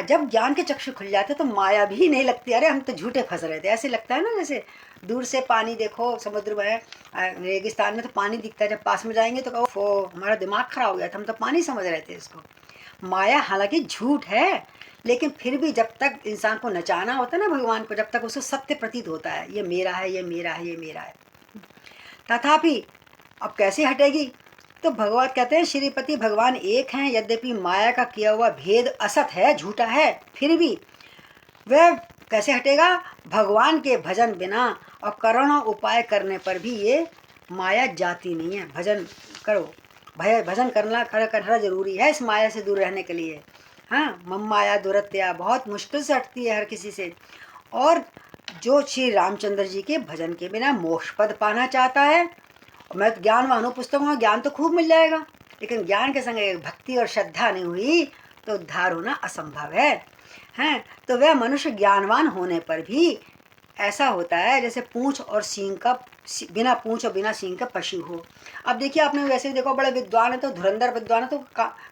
जब ज्ञान के चक्षु खुल जाते तो माया भी नहीं लगती, अरे हम तो झूठे फंस रहे थे। ऐसे लगता है ना, जैसे दूर से पानी देखो, समुद्र में, रेगिस्तान में तो पानी दिखता है, जब पास में जाएंगे तो कहो हमारा दिमाग खराब हो गया था, हम तो पानी समझ रहे थे इसको। माया हालांकि झूठ है, लेकिन फिर भी जब तक इंसान को नचाना होता है ना भगवान को, जब तक उसको सत्य प्रतीत होता है, ये मेरा है, ये मेरा है, ये मेरा है, तथापि अब कैसे हटेगी। तो भगवत कहते हैं श्रीपति भगवान एक हैं, यद्यपि माया का किया हुआ भेद असत है, झूठा है, फिर भी वह कैसे हटेगा। भगवान के भजन बिना और करोड़ों उपाय करने पर भी ये माया जाती नहीं है। भजन करो, भजन करना जरूरी है इस माया से दूर रहने के लिए। हाँ, मम माया दुरत्या, बहुत मुश्किल से हटती है हर किसी से। और जो श्री रामचंद्र जी के भजन के बिना मोक्ष पद पाना चाहता है, मैं ज्ञानवान हूँ, पुस्तकों में ज्ञान तो खूब मिल जाएगा, लेकिन ज्ञान के संग भक्ति और श्रद्धा नहीं हुई तो उद्धार होना असंभव है। हैं, तो वह मनुष्य ज्ञानवान होने पर भी ऐसा होता है जैसे पूंछ और सींग का, बिना पूंछ और बिना सींग का पशु हो। अब देखिए, आपने वैसे भी देखो, बड़े विद्वान है तो धुरंधर विद्वान है तो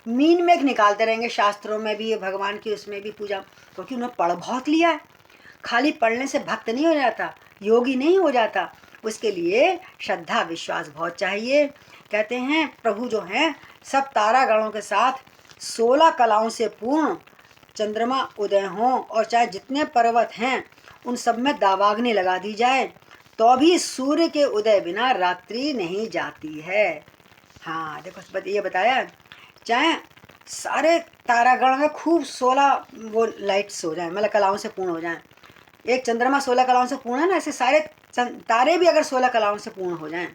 मीन मेघ निकालते रहेंगे, शास्त्रों में भी, भगवान की उसमें भी पूजा, क्योंकि उन्होंने पढ़ बहुत लिया है। खाली पढ़ने से भक्त नहीं हो जाता, योगी नहीं हो जाता, उसके लिए श्रद्धा विश्वास बहुत चाहिए। कहते हैं प्रभु जो हैं सब तारागणों के साथ 16 कलाओं से पूर्ण चंद्रमा उदय हों, और चाहे जितने पर्वत हैं उन सब में दावाग्नि लगा दी जाए तो भी सूर्य के उदय बिना रात्रि नहीं जाती है। हाँ देखो, ये बताया, चाहे सारे तारागण में खूब 16 वो लाइट्स हो जाए, मतलब कलाओं से पूर्ण हो जाएं। एक चंद्रमा 16 कलाओं से पूर्ण है ना, ऐसे सारे तारे भी अगर 16 कलाओं से पूर्ण हो जाएं,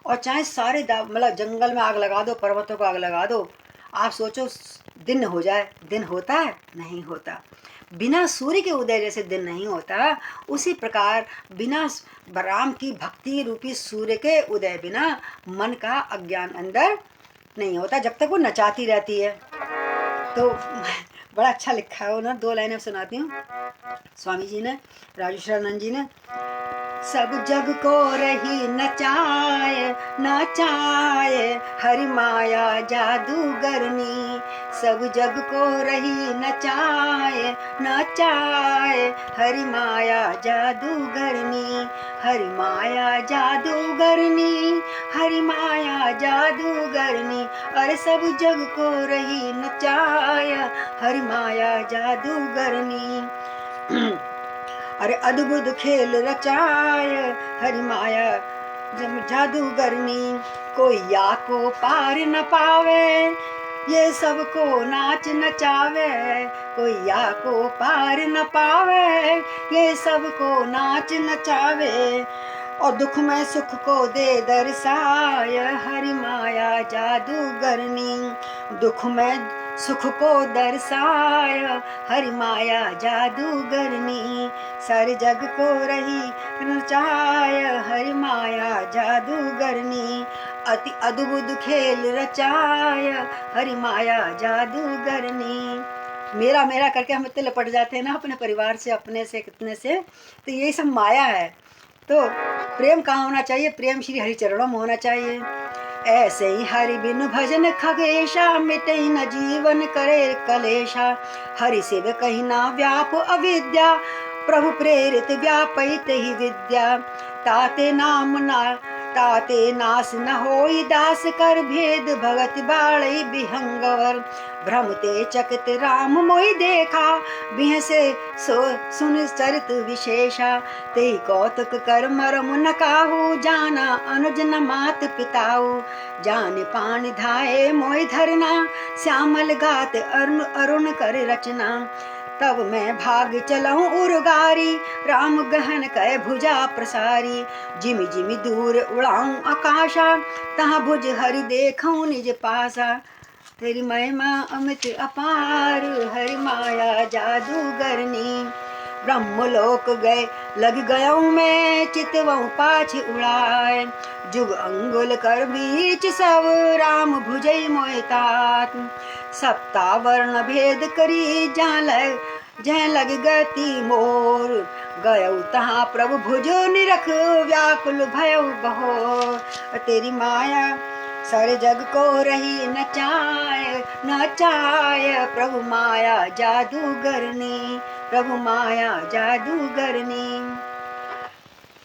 और चाहे सारे मतलब जंगल में आग लगा दो, पर्वतों को आग लगा दो, आप सोचो दिन हो जाए, दिन होता है? नहीं होता। बिना सूर्य के उदय जैसे दिन नहीं होता, उसी प्रकार बिना राम की भक्ति रूपी सूर्य के उदय बिना मन का अज्ञान अंदर नहीं होता, जब तक वो नचाती रहती है। तो बड़ा अच्छा लिखा है उन्होंने, 2 लाइनें सुनाती हूँ स्वामी जी ने, राजेश्वरानंद जी ने। सब जग को रही नचाए नचाए हरि माया जादूगरनी, सब जग को रही नचाए नचाए हरि माया जादूगरनी, हरि माया जादूगरनी, हरि माया जादूगरनी, अरे सब जग को रही नचाए हरि माया जादूगरनी। अरे अद्भुत खेल रचाय हरि माया जादूगरनी, कोई या को पार न पावे ये सबको नाच नचावे, कोई या को पार न पावे ये सबको नाच नचावे, और दुख में सुख को दे दर्शाय हरि माया जादूगरनी, दुख में सुख को दर्शाय हरि माया जादूगरनी, सारे जग को रही नचाय हरि माया जादूगरनी, अति अद्भुत खेल रचाय हरि माया जादूगरनी। मेरा मेरा करके हम इतने लपट जाते हैं ना अपने परिवार से, अपने से, कितने से, तो यही सब माया है। तो प्रेम कहाँ होना चाहिए? प्रेम श्री हरि चरणों में होना चाहिए। ऐसे ही हरि बिनु भजन खगेशा, मिटे न जीवन करे कलेशा, हरि शिव कहीं ना व्याप अविद्या, प्रभु प्रेरित व्यापित ही विद्या, ताते नाम ना ताते नाश न होई दास कर भेद, भगत बाड़ई बिहंगवर भ्रमते चकित राम मोहि देखा, बिह से सो सुन चरित विशेषा, ते कौतुक कर मरम न काहू, जाना अनुज न मात पिताऊ, जान पान धाये मोहि धरना, श्यामल गात अरुण अरुण कर रचना, तब मैं भाग चलऊं उर्गारी, राम गहन कह भुजा प्रसारी, जिमि जिमि दूर उड़ाऊं आकाशा, तहाँ भुज हरि देखऊं निज पासा, तेरी महिमा अमित अपार, हरि माया जादूगरनी, ब्रह्मलोक गए लग गयऊं मैं, चितवऊं पाछ उड़ाए, जुग अंगुल कर बीच सब, राम भुजई मोहि तात, सप्तावर्ण भेद करी जहाँ लग गति मोर, गयऊ तहाँ प्रभु भुजो निरख, व्याकुल भयऊ बहोर, तेरी माया सारे जग को रही नचाए, प्रभु माया जादूगरनी, प्रभु माया जादूगरनी।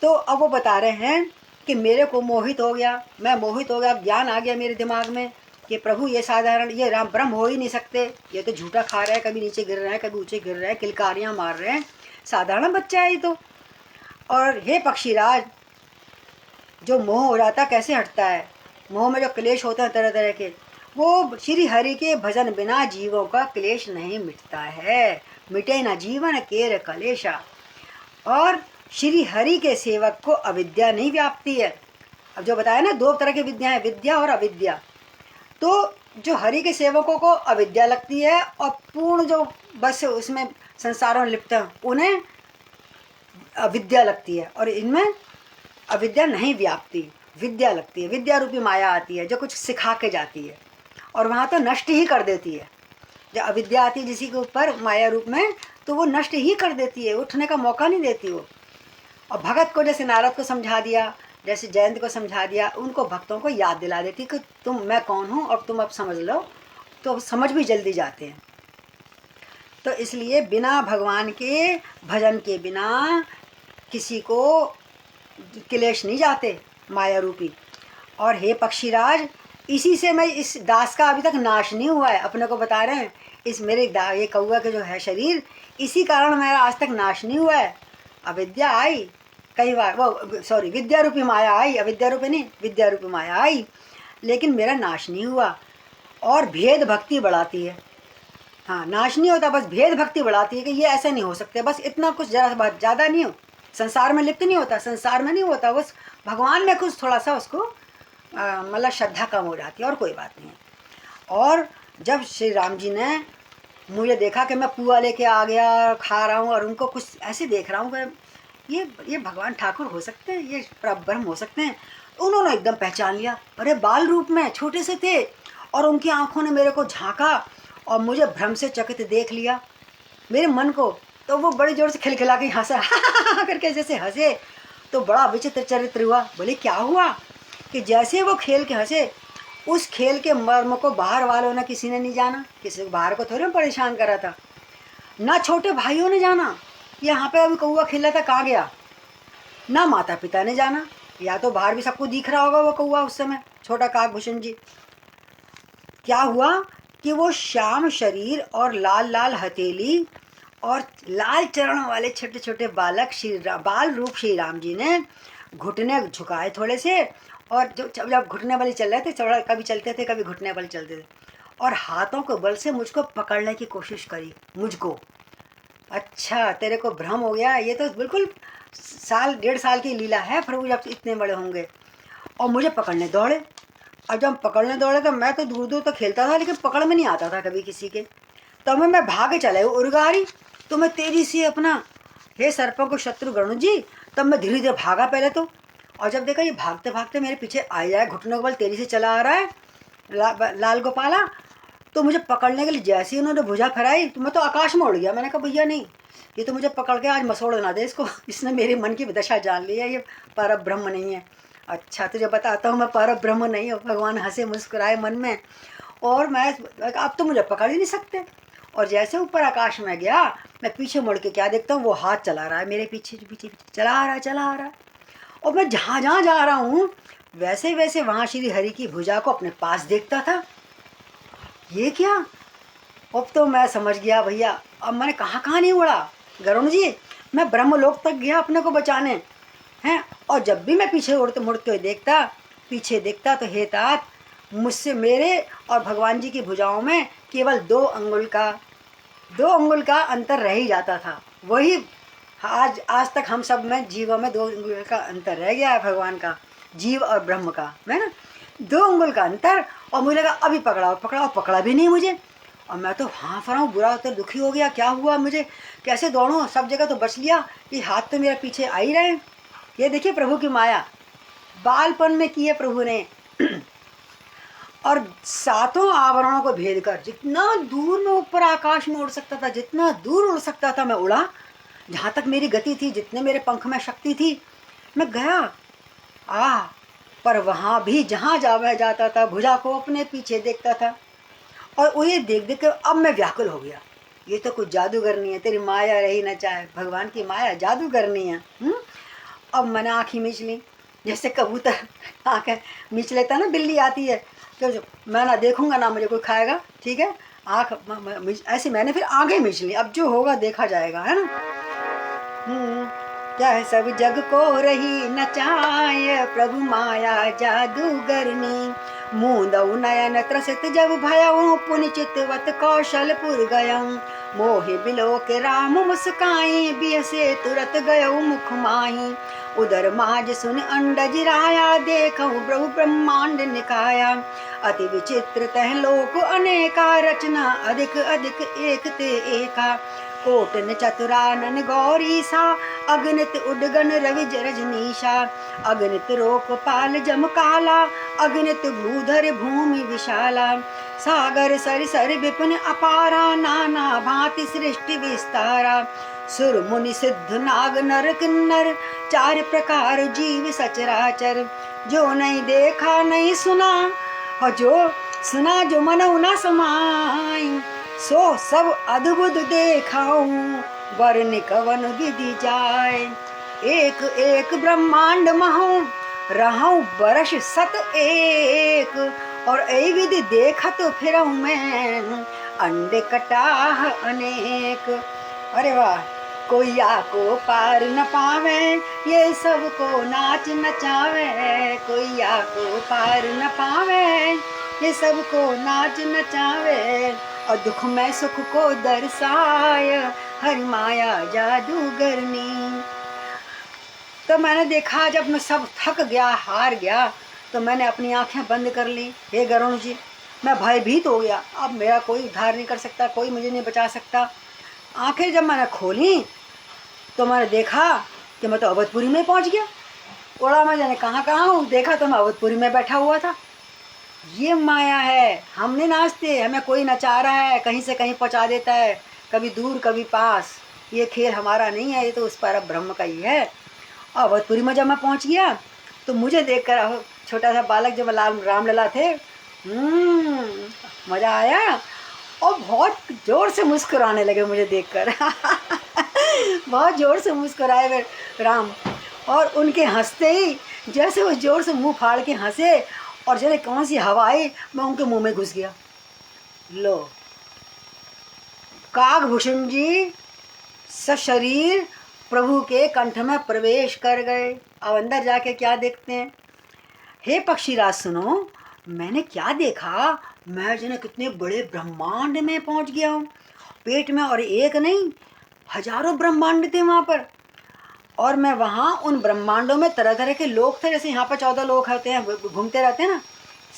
तो अब वो बता रहे हैं कि मेरे को मोहित हो गया, मैं मोहित हो गया, ज्ञान आ गया मेरे दिमाग में कि प्रभु ये साधारण ये राम ब्रह्म हो ही नहीं सकते, ये तो झूठा खा रहा है, कभी नीचे गिर रहा है, कभी ऊंचे गिर रहा है, किलकारियां मार रहे हैं, साधारण बच्चा है ये तो। और हे पक्षीराज, जो मोह हो जाता कैसे हटता है, मोह में जो क्लेश होते हैं तरह तरह के, वो श्री हरि के भजन बिना जीवों का क्लेश नहीं मिटता है, मिटे ना जीवन केर कलेशा। और श्री हरि के सेवक को अविद्या नहीं व्यापती है। अब जो बताया ना, दो तरह की विद्या है, विद्या और अविद्या। तो जो हरि के सेवकों को अविद्या लगती है, और पूर्ण जो बस उसमें संसारों में लिप्त हैं उन्हें अविद्या लगती है, और इनमें अविद्या नहीं व्यापती, विद्या लगती है। विद्या रूपी माया आती है जो कुछ सिखा के जाती है, और वहाँ तो नष्ट ही कर देती है। जब अविद्या आती है किसी के ऊपर माया रूप में, तो वो नष्ट ही कर देती है, उठने का मौका नहीं देती वो। और भगत को जैसे नारद को समझा दिया, जैसे जयंत को समझा दिया, उनको भक्तों को याद दिला देती कि तुम मैं कौन हूँ और तुम अब समझ लो, तो समझ भी जल्दी जाते हैं। तो इसलिए बिना भगवान के भजन के बिना किसी को क्लेश नहीं जाते माया रूपी। और हे पक्षीराज, इसी से मैं इस दास का अभी तक नाश नहीं हुआ है, अपने को बता रहे हैं, इस मेरे ये कौआ के जो है शरीर, इसी कारण मेरा आज तक नाश नहीं हुआ है। अविद्या आई कई बार, वो सॉरी विद्या रूपी माया आई, अविद्या रूपी नहीं, विद्या रूपी माया आई, लेकिन मेरा नाश नहीं हुआ। और भेद भक्ति बढ़ाती है, हाँ नाश नहीं होता, बस भेद भक्ति बढ़ाती है कि ये ऐसे नहीं हो सकते, बस इतना कुछ जरा बात ज़्यादा नहीं हो, संसार में लिप्त नहीं होता, संसार में नहीं होता, बस भगवान में कुछ थोड़ा सा उसको मतलब श्रद्धा कम हो जाती है, और कोई बात नहीं है। और जब श्री राम जी ने मुझे देखा कि मैं पुआ लेके आ गया, खा रहा हूँ, और उनको कुछ ऐसे देख रहा हूँ कि ये भगवान ठाकुर हो सकते हैं, ये ब्रह्म हो सकते हैं, उन्होंने एकदम पहचान लिया। अरे बाल रूप में छोटे से थे, और उनकी आंखों ने मेरे को झांका और मुझे भ्रम से चकित देख लिया मेरे मन को। तो वो बड़ी जोर से खिलखिला के हंसा करके जैसे हंसे, तो बड़ा विचित्र चरित्र हुआ। बोले क्या हुआ? कि जैसे वो खेल के हंसे, उस खेल के मर्म को बाहर वालों ने किसी ने नहीं जाना, किसी को बाहर को थोड़े परेशान करा था, ना छोटे भाइयों ने जाना यहाँ पे अभी कौआ खेला था कहाँ गया, ना माता पिता ने जाना, या तो बाहर भी सबको दिख रहा होगा वो कौआ उस समय, छोटा काकभूषण जी। क्या हुआ कि वो श्याम शरीर और लाल लाल हथेली और लाल चरण वाले छोटे छोटे बालक बाल रूप श्री राम जी ने घुटने झुकाए थोड़े से, और जो जब घुटने वाले चल रहे थे, थोड़ा कभी चलते थे कभी घुटने वाले चलते थे, और हाथों के बल से मुझको पकड़ने की कोशिश करी मुझको। अच्छा तेरे को भ्रम हो गया, ये तो बिल्कुल साल डेढ़ साल की लीला है प्रभु जब इतने बड़े होंगे। और मुझे पकड़ने दौड़े, और जब पकड़ने दौड़े तो मैं तो दूर दूर तक खेलता था, लेकिन पकड़ में नहीं आता था कभी किसी के। तो मैं भागे चले उर्गारी, तो मैं तेजी से अपना हे सर्पों को शत्रु गणु जी, तब मैं धीरे धीरे भागा पहले तो, और जब देखा ये भागते भागते मेरे पीछे आ जाए, घुटनों के बल तेजी से चला आ रहा है लाल गोपाला, तो मुझे पकड़ने के लिए जैसे ही उन्होंने भुजा फहराई तो मैं तो आकाश में उड़ गया। मैंने कहा भैया नहीं, ये तो मुझे पकड़ के आज मसोड़ ना दे इसको, इसने मेरे मन की दशा जान ली है, ये पर ब्रह्म नहीं है। अच्छा तुझे बताता हूँ मैं पर ब्रह्म नहीं हूँ। भगवान हंसे मुस्कुराए मन में, और मैं अब तो मुझे पकड़ ही नहीं सकते। और जैसे ऊपर आकाश में गया, मैं पीछे मुड़ के क्या देखता हूँ, वो हाथ चला रहा है मेरे पीछे पीछे पीछे, चला आ रहा है। और मैं जहाँ जहाँ जा रहा हूँ वैसे वैसे वहाँ श्री हरि की भुजा को अपने पास देखता था। ये क्या? अब तो मैं समझ गया भैया, अब मैंने कहाँ कहाँ नहीं उड़ा गरुण जी, मैं ब्रह्मलोक तक गया अपने को बचाने हैं। और जब भी मैं पीछे उड़ते मुड़ते हुए देखता, पीछे देखता, तो हे तात, मुझसे मेरे और भगवान जी की भुजाओं में केवल 2 अंगुल का अंतर रह ही जाता था। वही आज तक हम सब में जीवों में 2 अंगुल का अंतर रह गया है, भगवान का, जीव और ब्रह्म का, है ना, 2 अंगुल का अंतर। और मुझे लगा अभी पकड़ा भी नहीं मुझे। और मैं तो हाँफ रहा हूँ, बुरा होता दुखी हो गया, क्या हुआ मुझे, कैसे दौड़ूँ, सब जगह तो बच लिया, ये हाथ तो मेरे पीछे आ ही रहे। ये देखिए प्रभु की माया, बालपन में की है प्रभु ने। और 7 आवरणों को भेद कर जितना दूर मैं ऊपर आकाश में उड़ सकता था, जितना दूर उड़ सकता था मैं उड़ा, जहाँ तक मेरी गति थी, जितने मेरे पंख में शक्ति थी मैं गया। पर वहाँ भी जहाँ जाता था भुजा को अपने पीछे देखता था। और वो ये देख देख कर अब मैं व्याकुल हो गया, ये तो कुछ जादूगरनी है, तेरी माया रही न चाहे, भगवान की माया जादूगरनी है। अब मैंने आँख ही मीच ली, जैसे कबूतर आँखें मीच लेता ना, बिल्ली आती है तो मैं ना देखूंगा ना मुझे कोई खाएगा, ठीक है, आँख ऐसे मैंने फिर आँखें मीच ली, अब जो होगा देखा जाएगा, है ना। क्या है, सब जग को रही नचाए, प्रभु माया जादूगरनी, मूंदऊ नयन त्रसित जब भयऊ, पुनि चितवत कौशलपुर गयऊ, मोहि बिलो के राम मुस्काई, बियसे तुरत गयऊ मुख माही, उदर माज सुन अंडज राया, देखऊ प्रभु ब्रह्मांड निकाया, अति विचित्र तह लोक अनेका, रचना अधिक अधिक एक ते एका, कोटन चतुरानन गौरी सा, अगणित उडगन रविज रजनीशा, अगणित रोक पाल जम काला, अगणित भूधर भूमि विशाला, सागर सर सर विपिन अपारा, नाना भांति सृष्टि विस्तारा, सुर मुनि सिद्ध नाग नर किन्नर, 4 प्रकार जीव सचराचर, जो नहीं देखा नहीं सुना, और जो सुना जो मनऊ न समाई, सो सब अद्भुत देखाऊं, वर्ण कवन विधि जाए, एक एक ब्रह्मांड महूं, रहूं बरस सत एक, और ऐ विधि देखत फिरऊं मैं, अंडे कटाह अनेक। अरे वाह, कोई को पार न पावे, ये सब को नाच नचावे, कोई को पार न पावे, ये सब को नाच नचावे, और दुख में सुख को दर्शाय, हरि माया जादूगरनी। तो मैंने देखा जब मैं सब थक गया, हार गया, तो मैंने अपनी आंखें बंद कर ली। हे गरुण जी, मैं भयभीत हो गया, अब मेरा कोई उद्धार नहीं कर सकता, कोई मुझे नहीं बचा सकता। आंखें जब मैंने खोली तो मैंने देखा कि मैं तो अवधपुरी में पहुंच गया। उड़ा मैं जाने कहाँ कहाँ हूँ, देखा तो मैं अवधपुरी में बैठा हुआ था। ये माया है, हम नहीं नाचते, हमें कोई नचा रहा है, कहीं से कहीं पहुँचा देता है, कभी दूर कभी पास। ये खेल हमारा नहीं है, ये तो उस पर ब्रह्म का ही है। अवधपुरी में जब मैं पहुँच गया तो मुझे देखकर छोटा सा बालक जब रामलला थे, मज़ा आया, और बहुत ज़ोर से मुस्कुराने लगे मुझे देखकर बहुत ज़ोर से मुस्कुराए वे राम, और उनके हंसते ही जैसे वो ज़ोर से मुंह फाड़ के हंसे, और जैसे कौन सी हवा आई, मैं उनके मुंह में घुस गया। लो, काकभूषण जी सशरीर प्रभु के कंठ में प्रवेश कर गए। अब अंदर जाके क्या देखते हैं। हे पक्षीराज सुनो, मैंने क्या देखा, मैं जो कितने बड़े ब्रह्मांड में पहुंच गया हूँ पेट में, और एक नहीं हजारों ब्रह्मांड थे वहाँ पर। और मैं वहाँ उन ब्रह्मांडों में तरह तरह के लोग थे, जैसे यहाँ पर 14 लोग होते हैं, घूमते रहते हैं ना,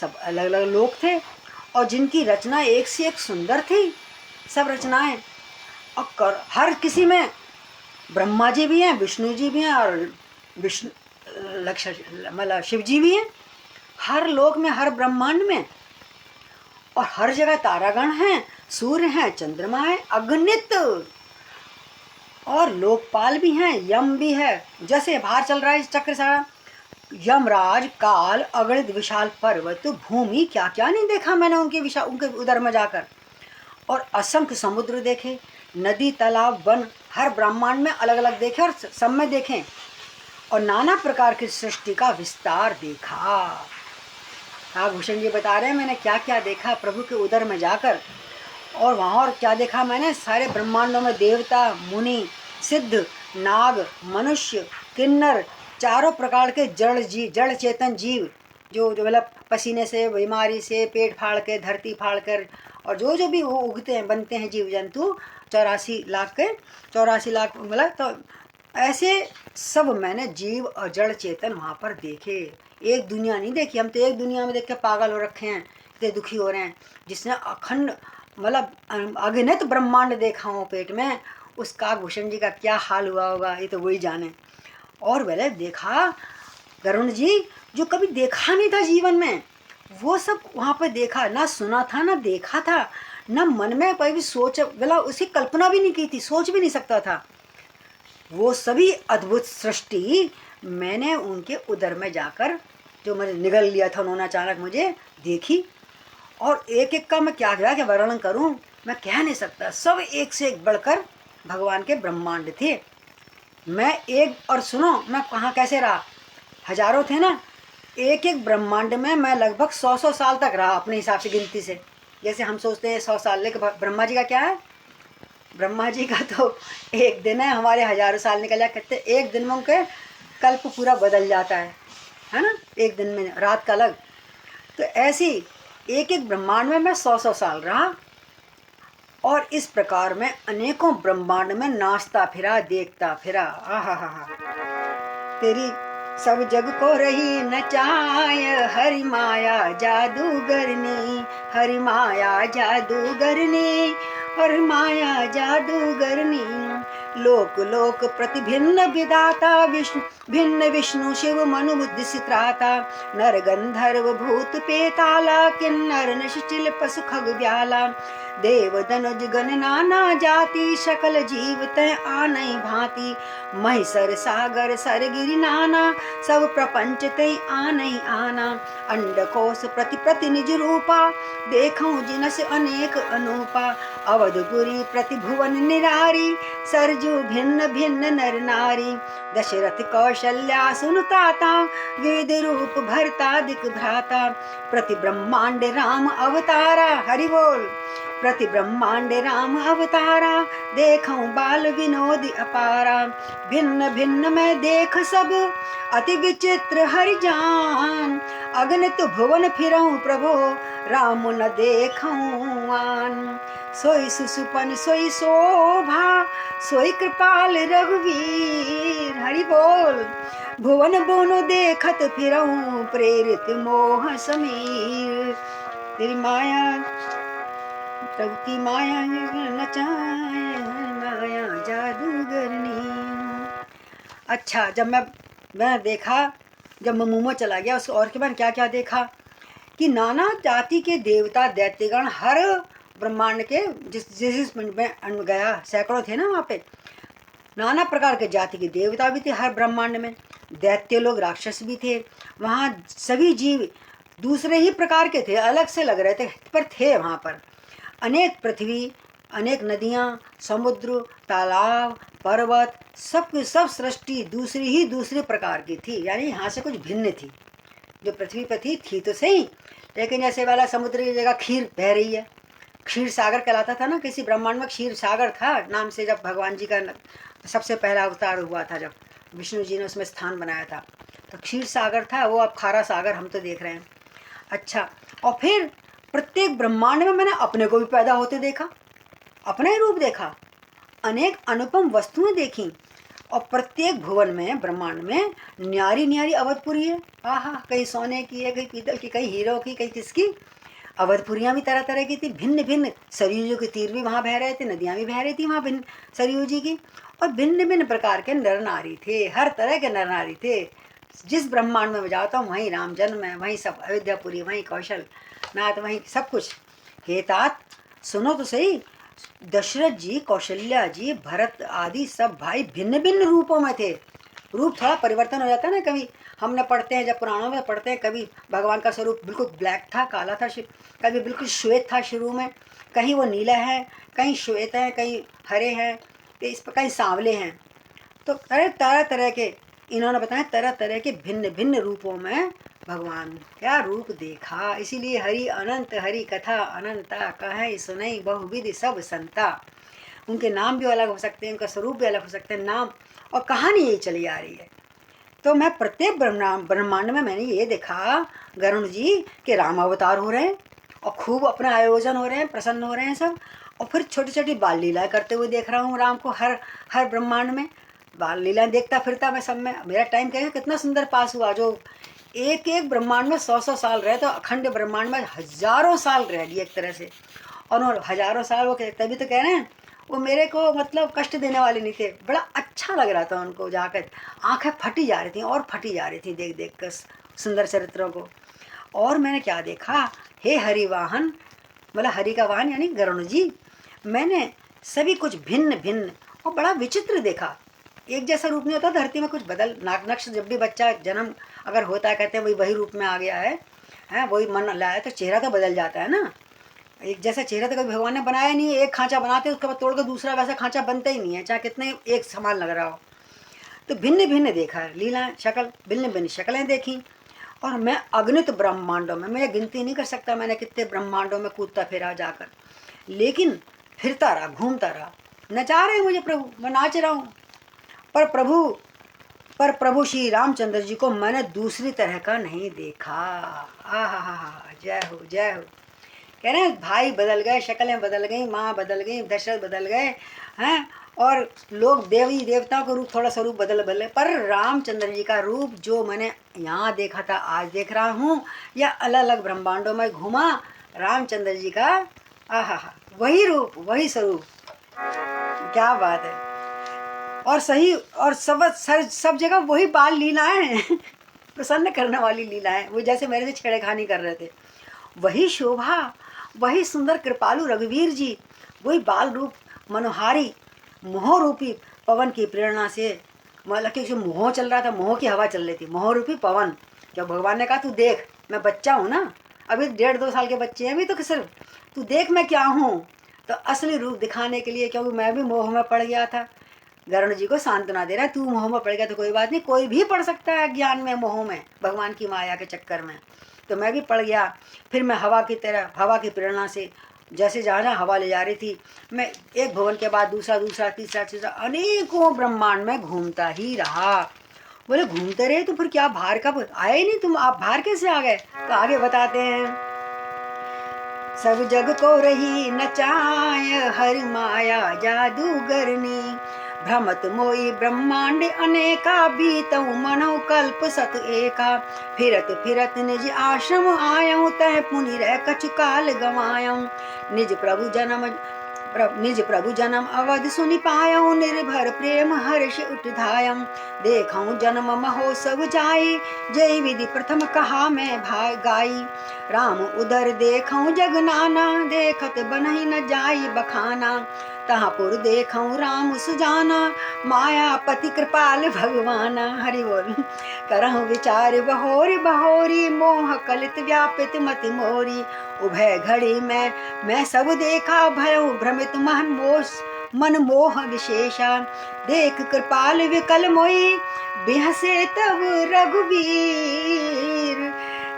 सब अलग अलग लोग थे, और जिनकी रचना एक से एक सुंदर थी, सब रचनाएं। और हर किसी में ब्रह्मा जी भी हैं, विष्णु जी भी हैं, और विष्णु मतलब शिव जी भी हैं, हर लोक में, हर ब्रह्मांड में। और हर जगह तारागण हैं, सूर्य हैं, चंद्रमा है, अगणित, और लोकपाल भी हैं, यम भी है। जैसे बाहर चल रहा है इस चक्र सारा, यमराज, काल, अगणित विशाल पर्वत, भूमि, क्या क्या नहीं देखा मैंने उनके उधर में जाकर। और असंख्य समुद्र देखे, नदी तालाब वन हर ब्रह्मांड में अलग अलग देखे और सब में देखें, और नाना प्रकार की सृष्टि का विस्तार देखा। नागभूषण जी बता रहे हैं मैंने क्या क्या देखा प्रभु के उदर में जाकर, और वहाँ और क्या देखा मैंने, सारे ब्रह्मांडों में देवता, मुनि, सिद्ध, नाग, मनुष्य, किन्नर, चारों प्रकार के जड़ चेतन जीव, जो मतलब पसीने से, बीमारी से, पेट फाड़ के, धरती फाड़ कर, और जो जो भी वो उगते हैं बनते हैं जीव जंतु, 84 लाख मतलब, तो ऐसे सब मैंने जीव और जड़ चेतन वहाँ पर देखे। एक दुनिया नहीं देखी, हम तो एक दुनिया में देख के पागल हो रखे हैं, इतने दुखी हो रहे हैं। जिसने अखंड मतलब अगणित ब्रह्मांड देखा हो पेट में, उस काकभूषण जी का क्या हाल हुआ होगा ये तो वही जाने। और मैंने देखा गरुण जी जो कभी देखा नहीं था जीवन में, वो सब वहाँ पर देखा, ना सुना था ना देखा था, ना मन में कोई भी सोच बोला, उसकी कल्पना भी नहीं की थी, सोच भी नहीं सकता था। वो सभी अद्भुत सृष्टि मैंने उनके उदर में जाकर, जो मैंने निगल लिया था उन्होंने अचानक मुझे देखी। और एक एक का मैं क्या वर्णन करूं, मैं कह नहीं सकता। सब एक से एक बढ़कर भगवान के ब्रह्मांड थे। मैं एक, और सुनो मैं कहाँ कैसे रहा, हजारों थे ना, एक एक ब्रह्मांड में मैं लगभग 100 साल तक रहा अपने हिसाब से गिनती से। जैसे हम सोचते हैं 100 साल, लेकिन ब्रह्मा जी का क्या है, ब्रह्मा जी का तो एक दिन है, हमारे हजारों साल निकल जाए। कहते एक दिन में उनके कल्प पूरा बदल जाता है ना, एक दिन में रात का अलग। तो ऐसी एक एक ब्रह्मांड में मैं 100 साल रहा, और इस प्रकार मैं अनेकों ब्रह्मांड में नाचता फिरा, देखता फिरा। आहा, तेरी सब जग को रही नचाय, हरि माया जादूगरनी, हरि माया जादूगरनी, हरि माया जादूगरनी। लोक लोक प्रति भिन्न विदाता, भिन्न विष्णु शिव मनु बुद्धि त्राता, नर गंधर्व भूत पेताला, किन्नर निश्चिल पशु खग व्याला, देव दनुज गण नाना जाति, सकल जीव तय आनई भांति, महिषर सागर सर गिरि नाना, सब प्रपंच तय आनई आना, अंडकोश प्रति प्रति निज रूपा, देखूं जिनस अनेक अनूपा, अवधपुरी प्रति भुवन निरारी, सरजू भिन्न भिन्न नर नारी, दशरथ कौशल्या सुनताता, विविध रूप भरतादिक भ्राता, प्रति ब्रह्मांड राम अवतारा, हरि बोल, प्रति ब्रह्मांड राम अवतारा, देखूं बाल विनोद अपारा, भिन्न भिन्न मैं देख सब, अति विचित्र हरि जान, अगणित भुवन फिरऊं प्रभो, राम न देखूं आन, सोई सुसुपन सोई शोभा, सोई कृपाल रघुवीर, हरि बोल, भुवन बोनो देखत फिरऊं, प्रेरित मोह समीर, तेरी माया प्रभु की माया नचाए, माया जादूगरनी। अच्छा, जब मैं देखा, जब मैं मुंह में चला गया उस, और के बाद क्या क्या देखा कि नाना जाति के देवता दैत्यगण हर ब्रह्मांड के जिस में गया, सैकड़ों थे ना वहाँ पे, नाना प्रकार के जाति के देवता भी थे हर ब्रह्मांड में, दैत्य लोग राक्षस भी थे वहाँ, सभी जीव दूसरे ही प्रकार के थे, अलग से लग रहे थे पर थे वहाँ पर। अनेक पृथ्वी, अनेक नदियाँ, समुद्र, तालाब, पर्वत, सब सृष्टि दूसरी प्रकार की थी, यानी यहाँ से कुछ भिन्न थी। जो पृथ्वी पर थी तो सही, लेकिन जैसे वाला समुद्र की जगह खीर बह रही है, क्षीर सागर कहलाता था ना, किसी ब्रह्मांड में क्षीर सागर था नाम से, जब भगवान जी का सबसे पहला अवतार हुआ था, जब विष्णु जी ने उसमें स्थान बनाया था, तो क्षीर सागर था वो, अब खारा सागर हम तो देख रहे हैं। अच्छा, और फिर प्रत्येक ब्रह्मांड में मैंने अपने को भी पैदा होते देखा, अपना ही रूप देखा, अनेक अनुपम वस्तुएं देखी, और प्रत्येक भुवन में ब्रह्मांड में न्यारी न्यारी अवधपुरी है। आहा, कहीं सोने की है, कहीं पीतल की, कहीं हीरो की, कहीं किसकी। अवधपुरियाँ भी तरह तरह की थी, भिन्न भिन्न, सरयू जी के तीर भी वहाँ बह रहे थे, नदियाँ भी बह रही थी वहाँ भिन्न सरयू जी की, और भिन्न भिन्न प्रकार के नर नारी थे, हर तरह के नर नारी थे। जिस ब्रह्मांड में जाता हूँ वहीं राम जन्म है, वहीं सब अयोध्यापुरी, वहीं कौशल नाथ, वहीं सब कुछ। हे तात सुनो तो सही, दशरथ जी, कौशल्या जी, भरत आदि सब भाई भिन्न भिन्न रूपों में थे, रूप थोड़ा परिवर्तन हो जाता है ना। कभी हमने पढ़ते हैं, जब पुराणों में पढ़ते हैं, कभी भगवान का स्वरूप बिल्कुल ब्लैक था, काला था, कभी बिल्कुल श्वेत था शुरू में, कहीं वो नीला है, कहीं श्वेत है, कहीं हरे हैं, तो इस पर कहीं सांवले हैं। तो अरे तरह तरह के इन्होंने बताया, तरह तरह के भिन्न भिन्न रूपों में भगवान क्या रूप देखा। इसीलिए हरि अनंत, हरि कथा अनंता, कहे सुनई बहुविधि सब संता। उनके नाम भी अलग हो सकते हैं, उनका स्वरूप भी अलग हो सकते हैं, नाम और कहानी यही चली आ रही है। तो मैं प्रत्येक ब्रह्मांड में मैंने ये देखा गरुण जी के राम अवतार हो रहे हैं और खूब अपना आयोजन हो रहे हैं, प्रसन्न हो रहे हैं सब। और फिर छोटी छोटी बाल लीला करते हुए देख रहा हूँ राम को हर हर ब्रह्मांड में बाल लीला देखता फिरता मैं सब में। मेरा टाइम क्या है, कितना सुंदर पास हुआ। जो एक एक ब्रह्मांड में 100-100 साल रहे, तो अखंड ब्रह्मांड में हजारों साल रह लिए एक तरह से। और हजारों साल वो तभी तो कह रहे हैं वो मेरे को मतलब कष्ट देने वाले नहीं थे। बड़ा अच्छा लग रहा था उनको जाकर, आंखें फटी जा रही थी और फटी जा रही थी देख देख कर सुंदर चरित्रों को। और मैंने क्या देखा, हे हरि वाहन, मतलब हरि का वाहन यानी गरुण जी, मैंने सभी कुछ भिन्न भिन्न और बड़ा विचित्र देखा। एक जैसा रूप नहीं होता धरती में, कुछ बदल नाक नक्श। जब भी बच्चा जन्म अगर होता है, कहते हैं वही रूप में आ गया है, वही मन लाया, तो चेहरा तो बदल जाता है ना। एक जैसा चेहरा तो कभी भगवान ने बनाया नहीं है। एक खांचा बनाते उसके बाद तोड़ कर दूसरा वैसा खांचा बनता ही नहीं है, चाहे कितने एक समान लग रहा हो। तो भिन्न भिन्न देखा है लीला, शक्ल, भिन्न भिन्न शक्लें देखी। और मैं अगणित ब्रह्मांडों में, मैं गिनती नहीं कर सकता मैंने कितने ब्रह्मांडों में कूदता फिरा जाकर, लेकिन फिरता रहा, घूमता रहा। नचा रहे मुझे प्रभु, मैं नाच रहा हूँ। पर प्रभु श्री रामचंद्र जी को मैंने दूसरी तरह का नहीं देखा। हा, जय हो जय हो। कह रहे हैं भाई बदल गए, शक्लें बदल गई, माँ बदल गई, दशरथ बदल गए हैं, और लोग देवी देवताओं का रूप थोड़ा सा रूप बदल, पर रामचंद्र जी का रूप जो मैंने यहाँ देखा था आज देख रहा हूँ, या अलग अलग ब्रह्मांडों में घूमा, रामचंद्र जी का आहा, वही रूप, वही स्वरूप। क्या बात है। और सही, और सब जगह वही बाल लीलाएं हैं प्रसन्न करने वाली लीलाएं, वो जैसे मेरे से छेड़खानी कर रहे थे, वही शोभा, वही सुंदर कृपालु रघुवीर जी, वही बाल रूप मनोहारी, मोह रूपी पवन की प्रेरणा से, मतलब कि मोह चल रहा था, मोह की हवा चल रही थी, मोह रूपी पवन। जब भगवान ने कहा तू देख, मैं बच्चा हूँ ना, अभी 1.5-2 साल के बच्चे हैं अभी, तो सिर्फ तू देख मैं क्या हूँ, तो असली रूप दिखाने के लिए, क्योंकि मैं भी मोह में पड़ गया था। गरुण जी को सांत्वना दे रहा है, तू मोह में पड़ गया तो कोई बात नहीं, कोई भी पड़ सकता है ज्ञान में, मोह में, भगवान की माया के चक्कर में। तो मैं भी पड़ गया। फिर मैं हवा की तरह, हवा की प्रेरणा से, जैसे जहाँ जहाँ हवा ले जा रही थी, मैं एक भवन के बाद दूसरा, दूसरा, तीसरा, तीसरा, अनेकों ब्रह्मांड में घूमता ही रहा। बोले घूमते रहे तो फिर क्या, बाहर कब आए ही नहीं तुम, आप बाहर कैसे आ गए? तो आगे बताते हैं, सब जग को रही नचाय, हर माया जादूगरनी, भ्रमत मोई ब्रह्मांड अनेका, बीतऊ मनो कल्प सत एका, फिरत फिरत निज आश्रम आयऊ, तह पुनि रह कछु काल गवायऊ, निज प्रभु जन्म अवध सुनि पायऊ, निर्भर प्रेम हर्ष उठधायऊ, देखऊं जन्म महोत्सव जाई, जय विधि प्रथम कहा मैं भाई गाई, राम उधर देखऊं जग नाना, देखत बनहि न जाई बखाना, तहापुर देखऊं राम सुजाना, मायापति कृपाल भगवाना। हरि बोल। करहु विचार बहोरी बहोरी, मोह कलित व्यापित मति मोरी, उभय घड़ी में मैं सब देखा, भयउ भ्रमित मन मोह विशेषा, देख कृपाल विकल मोई, बिहसे तब रघुवीर,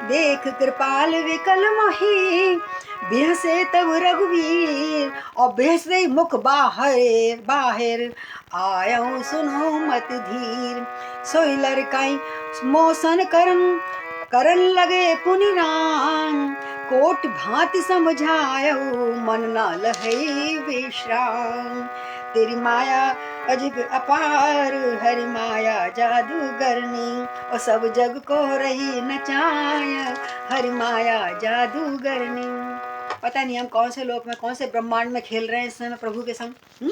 देख कृपाल विकल मोही, बिहसे तब रघुवीर, और बिहसे ही मुख बाहर बाहर, आयऊ सुनो मत धीर, सोई लड़काई मोसन करन लगे पुनि राम, कोट भांति समझायऊ, मन ना लहई विश्राम, तेरी माया अजब अपार, हरि माया जादूगरनी, और सब जग को रही नचाय, हरि माया जादूगरनी। पता नहीं हम कौन से लोक में, कौन से ब्रह्मांड में खेल रहे हैं इस समय प्रभु के संग।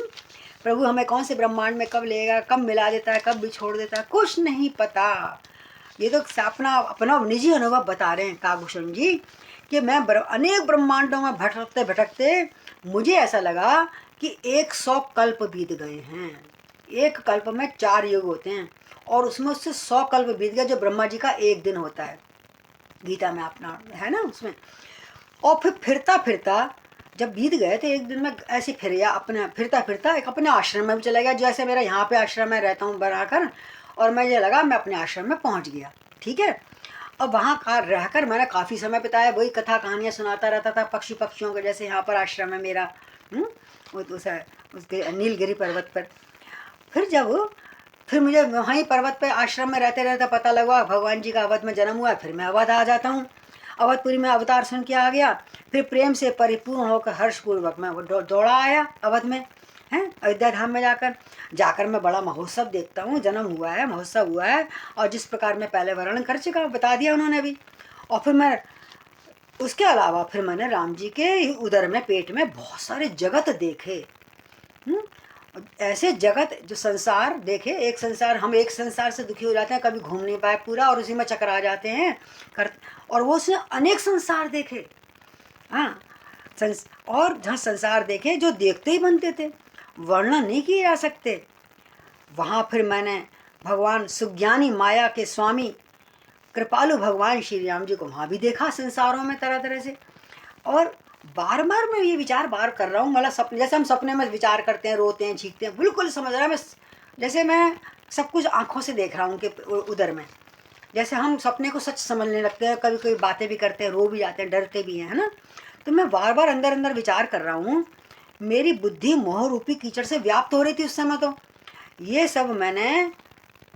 प्रभु हमें कौन से ब्रह्मांड में कब लेगा, कब मिला देता है, कब भी छोड़ देता है, कुछ नहीं पता। ये तो अपना निजी अनुभव बता रहे हैं काकभूषण जी, कि मैं अनेक ब्रह्मांडों में भटकते भटकते मुझे ऐसा लगा कि 100 कल्प बीत गए हैं। एक कल्प में 4 युग होते हैं, और उसमें उससे 100 कल्प बीत गया, जो ब्रह्मा जी का एक दिन होता है, गीता में अपना है ना उसमें। और फिर फिरता फिरता जब बीत गए तो एक दिन में ऐसे फिर गया, अपने फिरता फिरता एक अपने आश्रम में भी चला गया, जैसे मेरा यहाँ पे आश्रम में रहता हूँ बनाकर, और मुझे लगा मैं अपने आश्रम में पहुँच गया, ठीक है। अब वहाँ का रहकर मैंने काफ़ी समय बिताया, वही कथा कहानियाँ सुनाता रहता था पक्षियों के, जैसे यहाँ पर आश्रम है मेरा, उसके नीलगिरी पर्वत पर। फिर मुझे वहीं पर्वत पे आश्रम में रहते रहते पता लगा भगवान जी का अवध में जन्म हुआ। फिर मैं अवध आ जाता हूँ, अवधपुरी में अवतार सुन के आ गया। फिर प्रेम से परिपूर्ण होकर हर्षपूर्वक मैं दौड़ा आया अवध में, हैं अयोध्या धाम में जाकर मैं बड़ा महोत्सव देखता हूँ, जन्म हुआ है, महोत्सव हुआ है, और जिस प्रकार मैं पहले वर्णन कर चुका, बता दिया उन्होंने भी। और फिर मैं उसके अलावा फिर मैंने राम जी के उदर में, पेट में बहुत सारे जगत देखे, ऐसे जगत जो संसार देखे। एक संसार, हम एक संसार से दुखी हो जाते हैं, कभी घूम नहीं पाए पूरा, और उसी में चकरा जाते हैं और वो उसने अनेक संसार देखे। हाँ, और जहाँ संसार देखे जो देखते ही बनते थे, वर्णन नहीं किए जा सकते। वहाँ फिर मैंने भगवान सुज्ञानी माया के स्वामी कृपालु भगवान श्री राम जी को वहाँ भी देखा, संसारों में तरह तरह से। और बार बार मैं ये विचार बार कर रहा हूँ, मतलब सपने, जैसे हम सपने में विचार करते हैं, रोते हैं, चीखते हैं, बिल्कुल समझ रहा है मैं, जैसे मैं सब कुछ आँखों से देख रहा हूँ कि उधर में, जैसे हम सपने को सच समझने लगते हैं, कभी कभी बातें भी करते हैं, रो भी जाते हैं, डरते भी हैं, है ना। तो मैं बार बार अंदर अंदर विचार कर रहा हूँ, मेरी बुद्धि मोह रूपी कीचड़ से व्याप्त हो रही थी उस समय। तो ये सब मैंने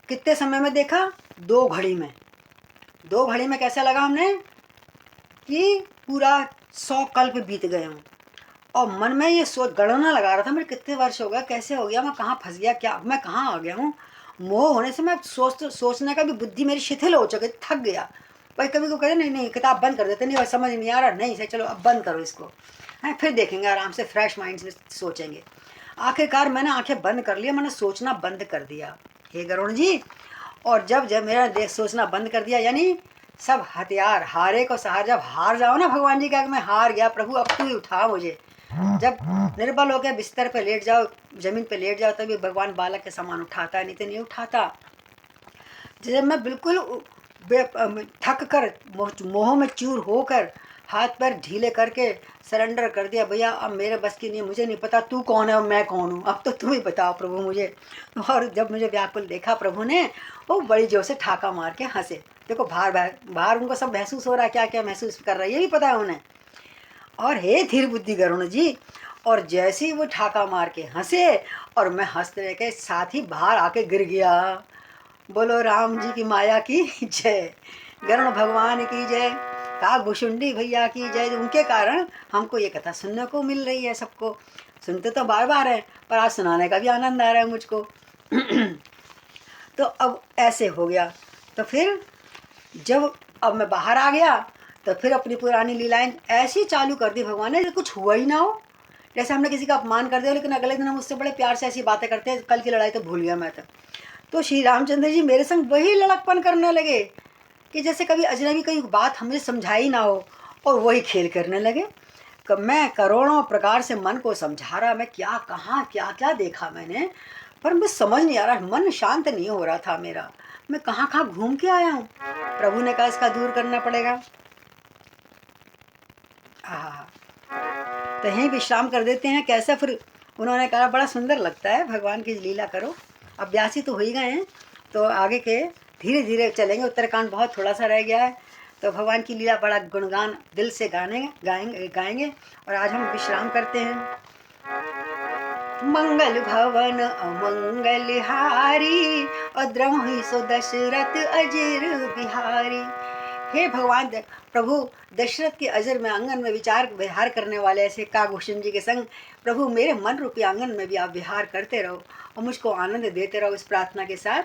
कितने समय में देखा, 2 घड़ी में। 2 घड़ी में कैसे लगा हमने कि पूरा 100 कल्प बीत गए हों। और मन में ये सोच गणना लगा रहा था, मेरे कितने वर्ष हो गया, कैसे हो गया, मैं कहाँ फंस गया, क्या मैं कहाँ आ गया हूँ। मोह होने से मैं सोचने का भी बुद्धि मेरी शिथिल हो चुकी, थक गया। भाई कभी को कहते नहीं नहीं किताब बंद कर देते, नहीं भाई समझ नहीं आ रहा, नहीं से चलो अब बंद करो इसको, हैं फिर देखेंगे आराम से, फ्रेश माइंड से सोचेंगे। आखिरकार मैंने आंखें बंद कर लिया, मैंने सोचना बंद कर दिया, हे गरुण जी। और जब मेरा देख सोचना बंद कर दिया, यानी सब हथियार, हारे को सहार, जब हार जाओ ना भगवान जी का, मैं हार गया प्रभु अब तू ही उठा मुझे, जब निर्बल हो गया बिस्तर पे लेट जाओ, जमीन पे लेट जाओ, तभी भगवान बालक के समान उठाता, नहीं तो नहीं उठाता। जब मैं बिल्कुल थक कर, मोह में चूर होकर, हाथ पैर ढीले करके सरेंडर कर दिया, भैया अब मेरे बस की नहीं, मुझे नहीं पता तू कौन है और मैं कौन हूँ, अब तो तुम ही बताओ प्रभु मुझे। और जब मुझे व्याकुल देखा प्रभु ने, वो बड़ी जोर से ठाका मार के हंसे। देखो बाहर उनको सब महसूस हो रहा है, क्या क्या महसूस कर रहा है ये भी पता है उन्हें। और हे धीर बुद्धि गरुण जी, और जैसे ही वो ठाका मार के हंसे, और मैं हंसने के साथ ही बाहर आके गिर गया। बोलो राम जी की माया की जय, गरुण भगवान की जय, काकभूषुंडी भैया की जय। उनके कारण हमको ये कथा सुनने को मिल रही है, सबको सुनते तो बार बार है, पर आज सुनाने का भी आनंद आ रहा है मुझको। तो अब ऐसे हो गया। तो फिर जब अब मैं बाहर आ गया, तो फिर अपनी पुरानी लीलाएं ऐसी चालू कर दी भगवान ने, कुछ हुआ ही ना हो, जैसे हमने किसी का अपमान कर दिया, लेकिन अगले दिन हम उससे बड़े प्यार से ऐसी बातें करते हैं, कल की लड़ाई तो भूल गया मैं। तो श्री रामचंद्र जी मेरे संग वही लड़कपन करने लगे कि जैसे कभी अजनबी कहीं बात हमें समझाई ना हो, और वही खेल करने लगे। मैं करोड़ों प्रकार से मन को समझा रहा, मैं क्या कहाँ क्या क्या देखा मैंने, पर मुझे समझ नहीं आ रहा, मन शांत नहीं हो रहा था मेरा, मैं कहाँ कहाँ घूम के आया हूँ। प्रभु ने कहा इसका दूर करना पड़ेगा। हाँ, तो यहीं विश्राम कर देते हैं, कैसा। फिर उन्होंने कहा बड़ा सुंदर लगता है, भगवान की लीला करो। अब 82 तो हो ही गए हैं, तो आगे के धीरे धीरे चलेंगे, उत्तराखंड बहुत थोड़ा सा रह गया है, तो भगवान की लीला बड़ा गुणगान दिल से गाएंगे। और आज हम विश्राम करते हैं। मंगल भवन अमंगल हारी, अद्रमहि सो दशरथ अजर बिहारी। हे भगवान प्रभु दशरथ के अजर में आंगन में विहार करने वाले ऐसे काकभूषण जी के संग प्रभु मेरे मन रूपी आंगन में भी आप विहार करते रहो और मुझको आनंद देते रहो, इस प्रार्थना के साथ।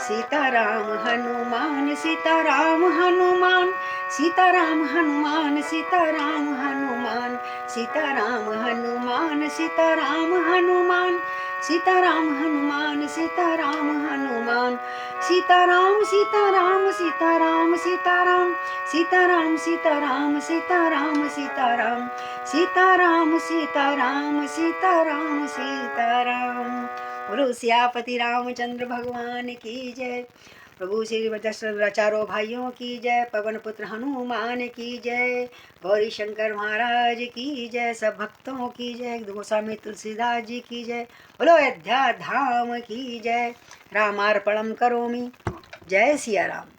सीताराम हनुमान सीताराम हनुमान, सीताराम हनुमान सीताराम हनुमान, सीताराम हनुमान सीताराम हनुमान, सीताराम हनुमान सीताराम हनुमान, सीताराम सीताराम सीताराम सीताराम, सीताराम सीताराम सीताराम सीताराम, सीताराम सीताराम सीताराम सीताराम। बोलो सियापति रामचंद्र भगवान की जय। प्रभु श्री दशरथ चारों भाइयों की जय। पवन पुत्र हनुमान की जय। गौरी शंकर महाराज की जय। सब भक्तों की जय। गोस्वामी तुलसीदास जी की जय। बोलो अयोध्या धाम की जय। रामार्पणम करोमि। जय सिया राम।